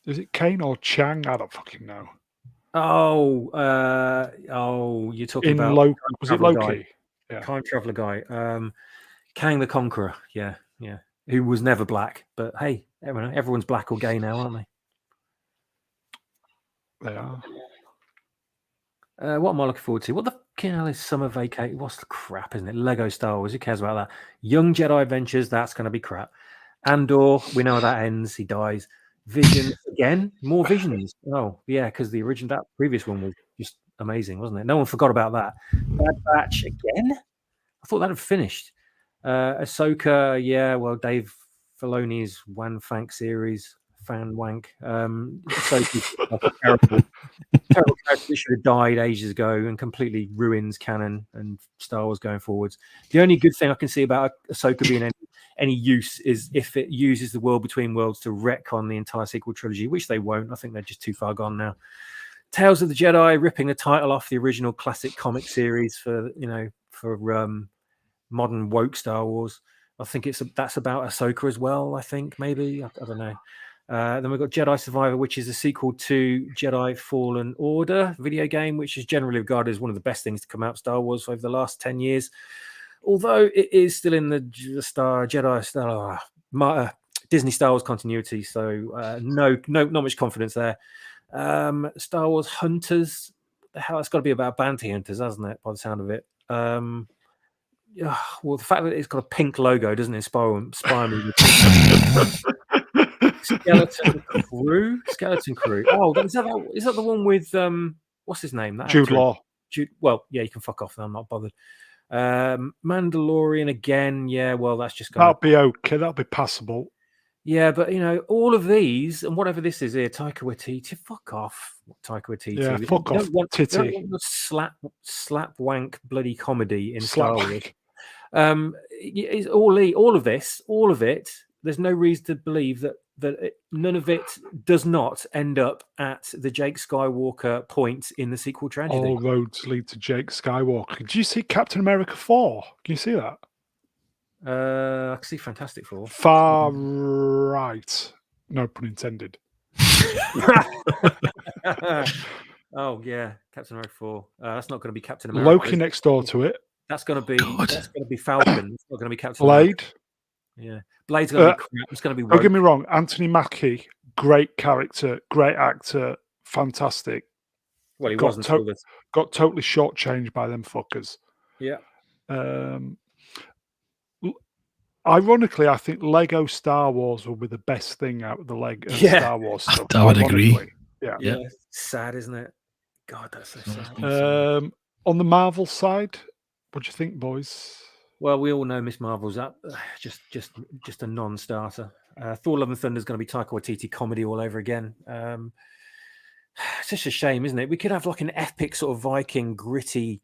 S1: Is it Kane or Chang? I don't fucking know.
S3: Oh, you're talking about
S1: Loki. Was it Loki?
S3: Guy. Yeah. Time traveler guy. Kang the Conqueror. Yeah. Who was never black, but hey, everyone's black or gay now, aren't they?
S1: They are.
S3: What am I looking forward to? What the fucking hell is Summer Vacate? What's the crap, isn't it? Lego Star Wars. Who cares about that? Young Jedi Adventures. That's going to be crap. Andor. We know how that ends. He dies. Vision again. More Visions. Oh yeah, because that previous one was just amazing, wasn't it? No one forgot about that. Bad Batch again. I thought that had finished. Ahsoka. Yeah. Well, Dave Filoni's Wan Fank series. Fan wank. Ahsoka's terrible character. Should have died ages ago and completely ruins canon and Star Wars going forwards. The only good thing I can see about Ahsoka being any use is if it uses the World Between Worlds to retcon the entire sequel trilogy, which they won't. I think they're just too far gone now. Tales of the Jedi ripping the title off the original classic comic series for modern woke Star Wars. I think that's about Ahsoka as well. I think maybe I don't know. Then we've got Jedi Survivor, which is a sequel to Jedi Fallen Order video game, which is generally regarded as one of the best things to come out of Star Wars over the last 10 years. Although it is still in the Disney Star Wars continuity. So not much confidence there. Star Wars Hunters. The hell, it's got to be about bounty hunters, hasn't it? By the sound of it. Well, the fact that it's got a pink logo doesn't inspire me. Skeleton Crew. Oh, is that the one with what's his name? That
S1: Jude
S3: actor?
S1: Law.
S3: Well, yeah, you can fuck off. I'm not bothered. Mandalorian again. Yeah, well, that's just
S1: That'll be okay. That'll be passable.
S3: Yeah, but all of these and whatever this is here, Taika Waititi, fuck off, Taika Waititi.
S1: Yeah, fuck off, titty.
S3: We don't want slap wank bloody comedy in
S1: Slap
S3: Star Wars. It's all of it. There's no reason to believe that none of it does not end up at the Jake Skywalker point in the sequel tragedy.
S1: All roads lead to Jake Skywalker. Did you see Captain America 4? Can you see that?
S3: I can see Fantastic Four.
S1: Far right. No pun intended.
S3: Oh yeah, Captain America 4. That's not going to be Captain America.
S1: Loki next door to it.
S3: That's going to be Falcon. It's not going to be Captain
S1: Blade.
S3: America. Yeah, Blade's going to be crap. It's going to be.
S1: Don't get me wrong. Anthony Mackie, great character, great actor, fantastic.
S3: Well, he
S1: got
S3: wasn't.
S1: Got totally shortchanged by them fuckers.
S3: Yeah.
S1: Ironically, I think Lego Star Wars will be the best thing out of the Lego Star Wars stuff.
S2: I would agree.
S1: Yeah.
S3: Sad, isn't it? God, that's so sad.
S1: On the Marvel side, what do you think, boys?
S3: Well, we all know Miss Marvel's up. Just a non-starter. Thor: Love and Thunder is going to be Taika Waititi comedy all over again. It's just a shame, isn't it? We could have like an epic sort of Viking gritty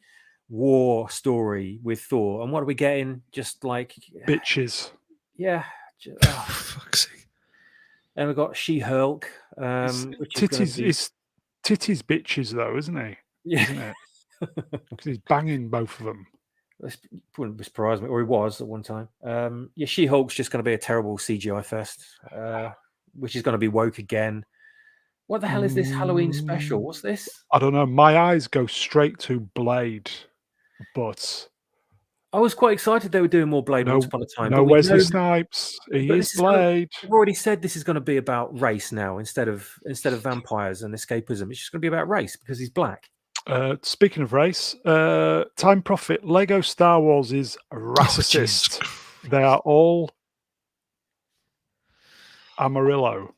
S3: war story with Thor, and what are we getting? Just like
S1: bitches.
S3: Yeah.
S2: Fuck's sake.
S3: And we've got She-Hulk.
S1: Titties bitches though, isn't he?
S3: Yeah.
S1: Isn't it? Because he's banging both of them.
S3: This wouldn't surprise me, or he was at one time. She-Hulk's just going to be a terrible CGI fest, which is going to be woke again. What the hell is this Halloween special? What's this?
S1: I don't know. My eyes go straight to Blade, but
S3: I was quite excited they were doing more Blade once upon a time.
S1: No, Wesley Snipes. He is Blade.
S3: I've already said this is going to be about race now instead of vampires and escapism. It's just going to be about race because he's black.
S1: Speaking of race, Time Prophet, Lego Star Wars is racist. They are all Amarillo.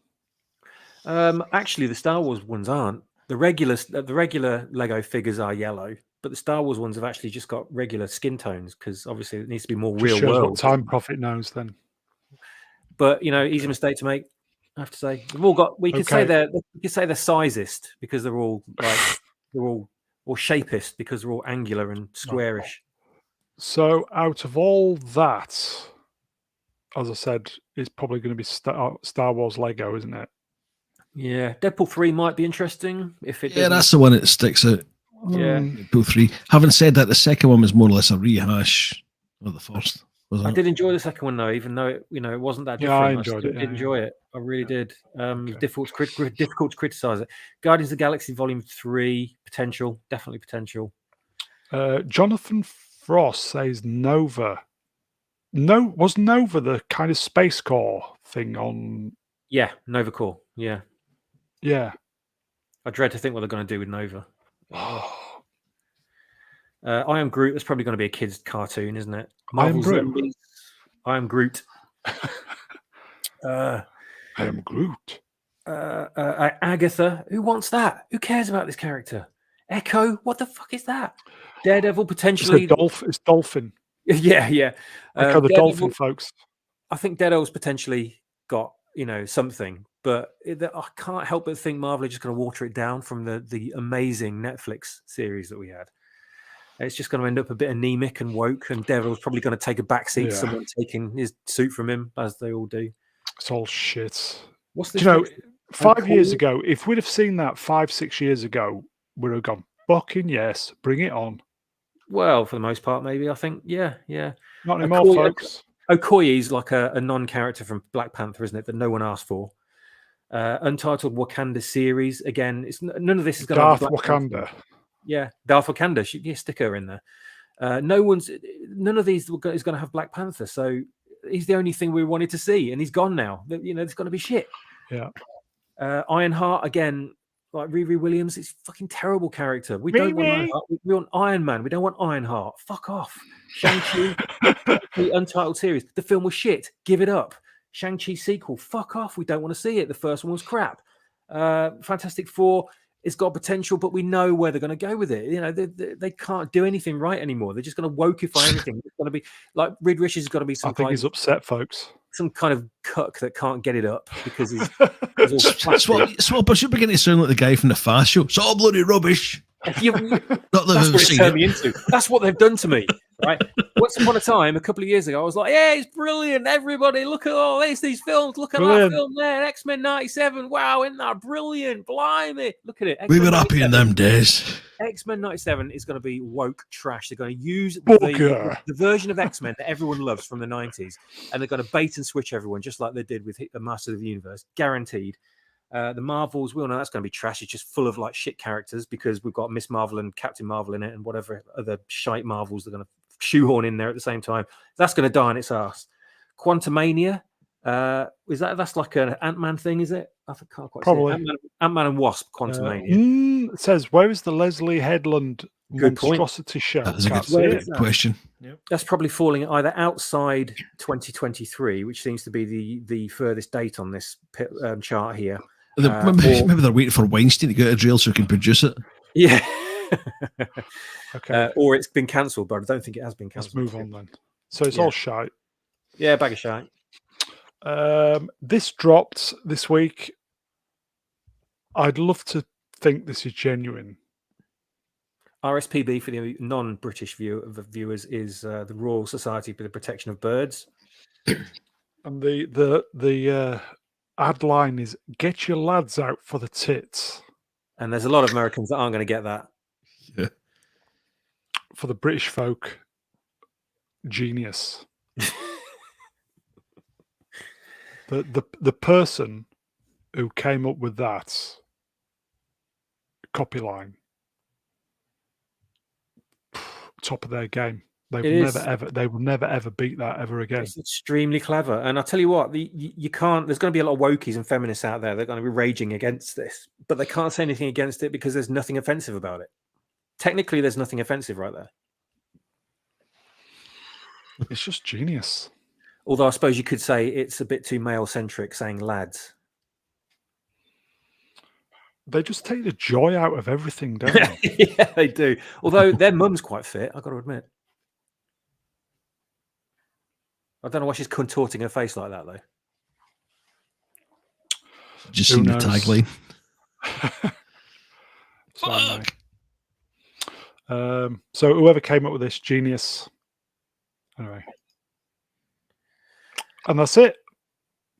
S3: Actually, the Star Wars ones aren't. The regular Lego figures are yellow, but the Star Wars ones have actually just got regular skin tones because obviously it needs to be more real world.
S1: What Time Prophet knows then.
S3: But easy mistake to make. I have to say, they've all got. We could say they're sizest because they're all or shapist because they're all angular and squarish.
S1: So out of all that, as I said, it's probably going to be Star Wars Lego, isn't it?
S3: Yeah, Deadpool 3 might be interesting if it.
S2: Yeah, that's the one that sticks out.
S3: Yeah,
S2: Deadpool 3. Having said that, the second one was more or less a rehash of the first.
S3: I did enjoy the second one though, even though it wasn't that different.
S1: Yeah, I enjoyed it.
S3: Enjoy it. I really did. Difficult to criticize it. Guardians of the Galaxy Volume 3 potential, definitely potential.
S1: Jonathan Frost says Nova. Was Nova the kind of Space Corps thing on?
S3: Yeah, Nova Corps. Yeah.
S1: Yeah.
S3: I dread to think what they're going to do with Nova. I Am Groot. That's probably going to be a kid's cartoon, isn't it?
S1: I Am Groot.
S3: I Am Groot.
S1: I Am Groot.
S3: Agatha. Who wants that? Who cares about this character? Echo. What the fuck is that? Daredevil potentially.
S1: It's Dolphin.
S3: Yeah.
S1: Echo the Dolphin, folks.
S3: I think Daredevil's potentially got something, but I can't help but think Marvel are just going to water it down from the amazing Netflix series that we had. It's just going to end up a bit anemic and woke, and Daredevil's probably going to take a backseat to someone taking his suit from him, as they all do.
S1: It's all shit.
S3: What's this?
S1: 5 years ago, if we'd have seen that 5-6 years ago, we'd have gone, fucking yes, bring it on.
S3: Well, for the most part, maybe. I think, yeah.
S1: Not anymore, folks.
S3: Okoye's like a non-character from Black Panther, isn't it? That no one asked for. Untitled Wakanda series. Again, none of this is going to
S1: Darth Wakanda.
S3: Yeah, Darth Wakanda. Stick her in there. None of these is going to have Black Panther. So he's the only thing we wanted to see, and he's gone now. You know, it's going to be shit.
S1: Yeah.
S3: Ironheart again, like Riri Williams. It's a fucking terrible character. We don't want Ironheart. We want Iron Man. We don't want Ironheart. Fuck off. Shang-Chi, the untitled series. The film was shit. Give it up. Shang-Chi sequel. Fuck off. We don't want to see it. The first one was crap. Fantastic Four. It's got potential, but we know where they're going to go with it. You know, they can't do anything right anymore. They're just going to wokeify everything. It's going to be like Reed Richards has got to be some.
S1: I think he's upset, folks.
S3: Some kind of cuck that can't get it up because he's
S2: Swap, I should begin to sound like the guy from the Fast Show. It's all bloody rubbish.
S3: That's
S2: Not that
S3: what
S2: I've
S3: it's
S2: seen
S3: turned
S2: it.
S3: me into. That's what they've done to me. Right. Once upon a time, a couple of years ago, I was like, "Yeah, it's brilliant! Everybody, look at all these films. Look at that film there, X-Men '97. Wow, isn't that brilliant? Blimey, look at it."
S2: We were happy in them days.
S3: X-Men '97 is going to be woke trash. They're going to use the version of X-Men that everyone loves from the '90s, and they're going to bait and switch everyone, just like they did with the Masters of the Universe, guaranteed. The Marvels, we all know that's going to be trash. It's just full of like shit characters because we've got Miss Marvel and Captain Marvel in it, and whatever other shite Marvels they're going to shoehorn in there at the same time. That's going to die on its ass. Quantumania, that's like an Ant-Man thing, is it? I can't quite
S1: Probably.
S3: see it. Ant-Man and Wasp, Quantumania.
S1: It says, where is the Leslie Headland
S3: Good
S1: monstrosity show?
S2: That's a good question.
S3: Yep. That's probably falling either outside 2023, which seems to be the furthest date on this chart here.
S2: Maybe they're waiting for Weinstein to get a drill so he can produce it.
S3: Yeah.
S1: Okay.
S3: Or it's been cancelled, but I don't think it has been cancelled.
S1: Let's move on then. So it's all shite.
S3: Yeah, bag of shite.
S1: This dropped this week. I'd love to think this is genuine.
S3: RSPB for the non-British viewers is the Royal Society for the Protection of Birds.
S1: And the ad line is, "Get your lads out for the tits."
S3: And there's a lot of Americans that aren't going to get that.
S2: Yeah.
S1: For the British folk, genius. The person who came up with that copy line, top of their game. They will never ever beat that ever again.
S3: It's extremely clever. And I'll tell you what, you can't, there's going to be a lot of wokies and feminists out there that are going to be raging against this, but they can't say anything against it because there's nothing offensive about it. Technically, there's nothing offensive right there.
S1: It's just genius.
S3: Although I suppose you could say it's a bit too male-centric saying lads.
S1: They just take the joy out of everything, don't they?
S3: Yeah, they do. Although their mum's quite fit, I've got to admit. I don't know why she's contorting her face like that, though.
S2: Just seen the tagline.
S1: So whoever came up with this, genius. Anyway. And that's it.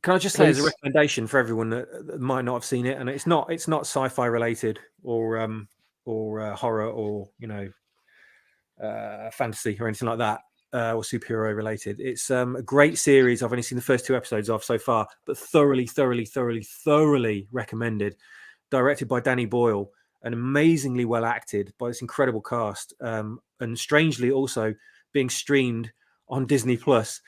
S3: Can I just say as a recommendation for everyone that might not have seen it, and it's not sci-fi related or horror or fantasy or anything like that, or superhero related. It's a great series. I've only seen the first 2 episodes of so far, but thoroughly recommended. Directed by Danny Boyle and amazingly well acted by this incredible cast, and strangely also being streamed on Disney Plus.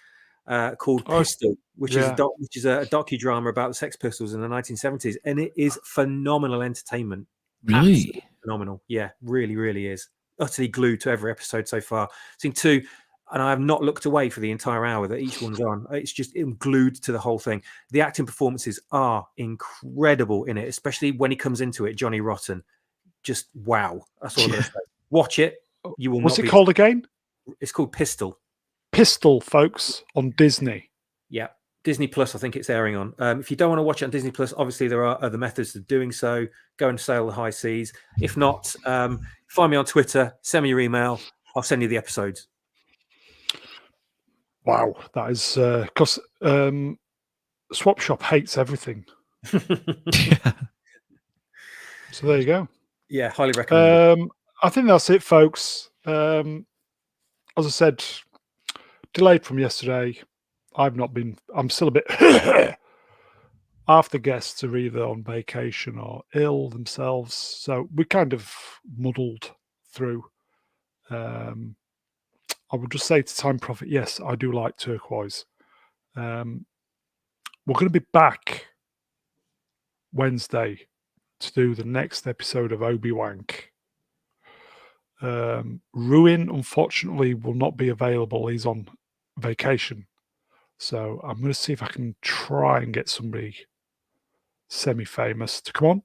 S3: Called Pistol, which is a docudrama about the Sex Pistols in the 1970s, and it is phenomenal entertainment.
S2: Really?
S3: Absolutely phenomenal. Yeah, really is. Utterly glued to every episode so far. Seen 2, and I have not looked away for the entire hour that each one's on. It's just glued to the whole thing. The acting performances are incredible in it, especially when he comes into it. Johnny Rotten, just wow. That's all I'm going to say. Watch it. You will.
S1: What's it called again?
S3: It's called Pistol.
S1: Pistol, folks, on Disney.
S3: Yeah, Disney Plus, I think it's airing on. If you don't want to watch it on Disney Plus, obviously there are other methods of doing so. Go and sail the high seas. If not, find me on Twitter, send me your email. I'll send you the episodes.
S1: Wow, that is because Swap Shop hates everything. So there you go.
S3: Yeah, highly recommend.
S1: I think that's it, folks. As I said, delayed from yesterday. I'm still a bit half the guests are either on vacation or ill themselves, so we kind of muddled through. I would just say to Time Prophet, yes, I do like turquoise. We're going to be back Wednesday to do the next episode of Obi-Wank. Ruin, unfortunately, will not be available. He's on vacation. So I'm going to see if I can try and get somebody semi-famous to come on.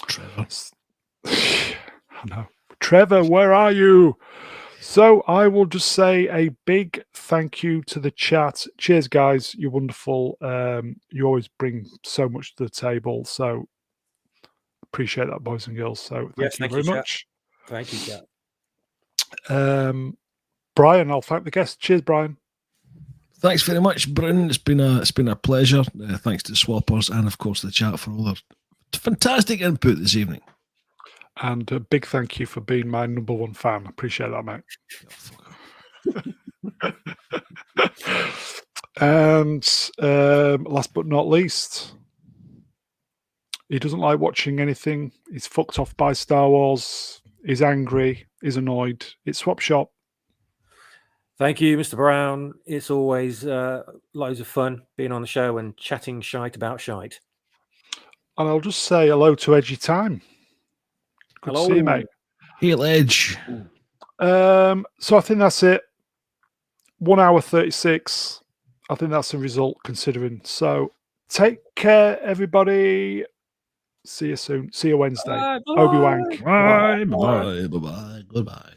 S2: Trevor.
S1: I know. Trevor, where are you? So I will just say a big thank you to the chat. Cheers, guys. You're wonderful. You always bring so much to the table. So appreciate that, boys and girls. So thank you very much.
S3: Thank you, chat.
S1: Brian, I'll thank the guest. Cheers, Brian.
S2: Thanks very much, Bryn. It's been a pleasure. Thanks to the swappers and of course the chat for all their fantastic input this evening.
S1: And a big thank you for being my number one fan. Appreciate that, mate. And last but not least, he doesn't like watching anything. He's fucked off by Star Wars. He's angry. He's annoyed. It's Swap Shop.
S3: Thank you, Mr. Brown. It's always loads of fun being on the show and chatting shite about shite.
S1: And I'll just say hello to Edgy Time. Good to see you, mate.
S2: Hail Edge.
S1: So I think that's it. 1 hour 36. I think that's a result considering. So take care, everybody. See you soon. See you Wednesday.
S3: Bye,
S1: Obi-Wank.
S2: Bye. Bye. Bye. Bye. Goodbye.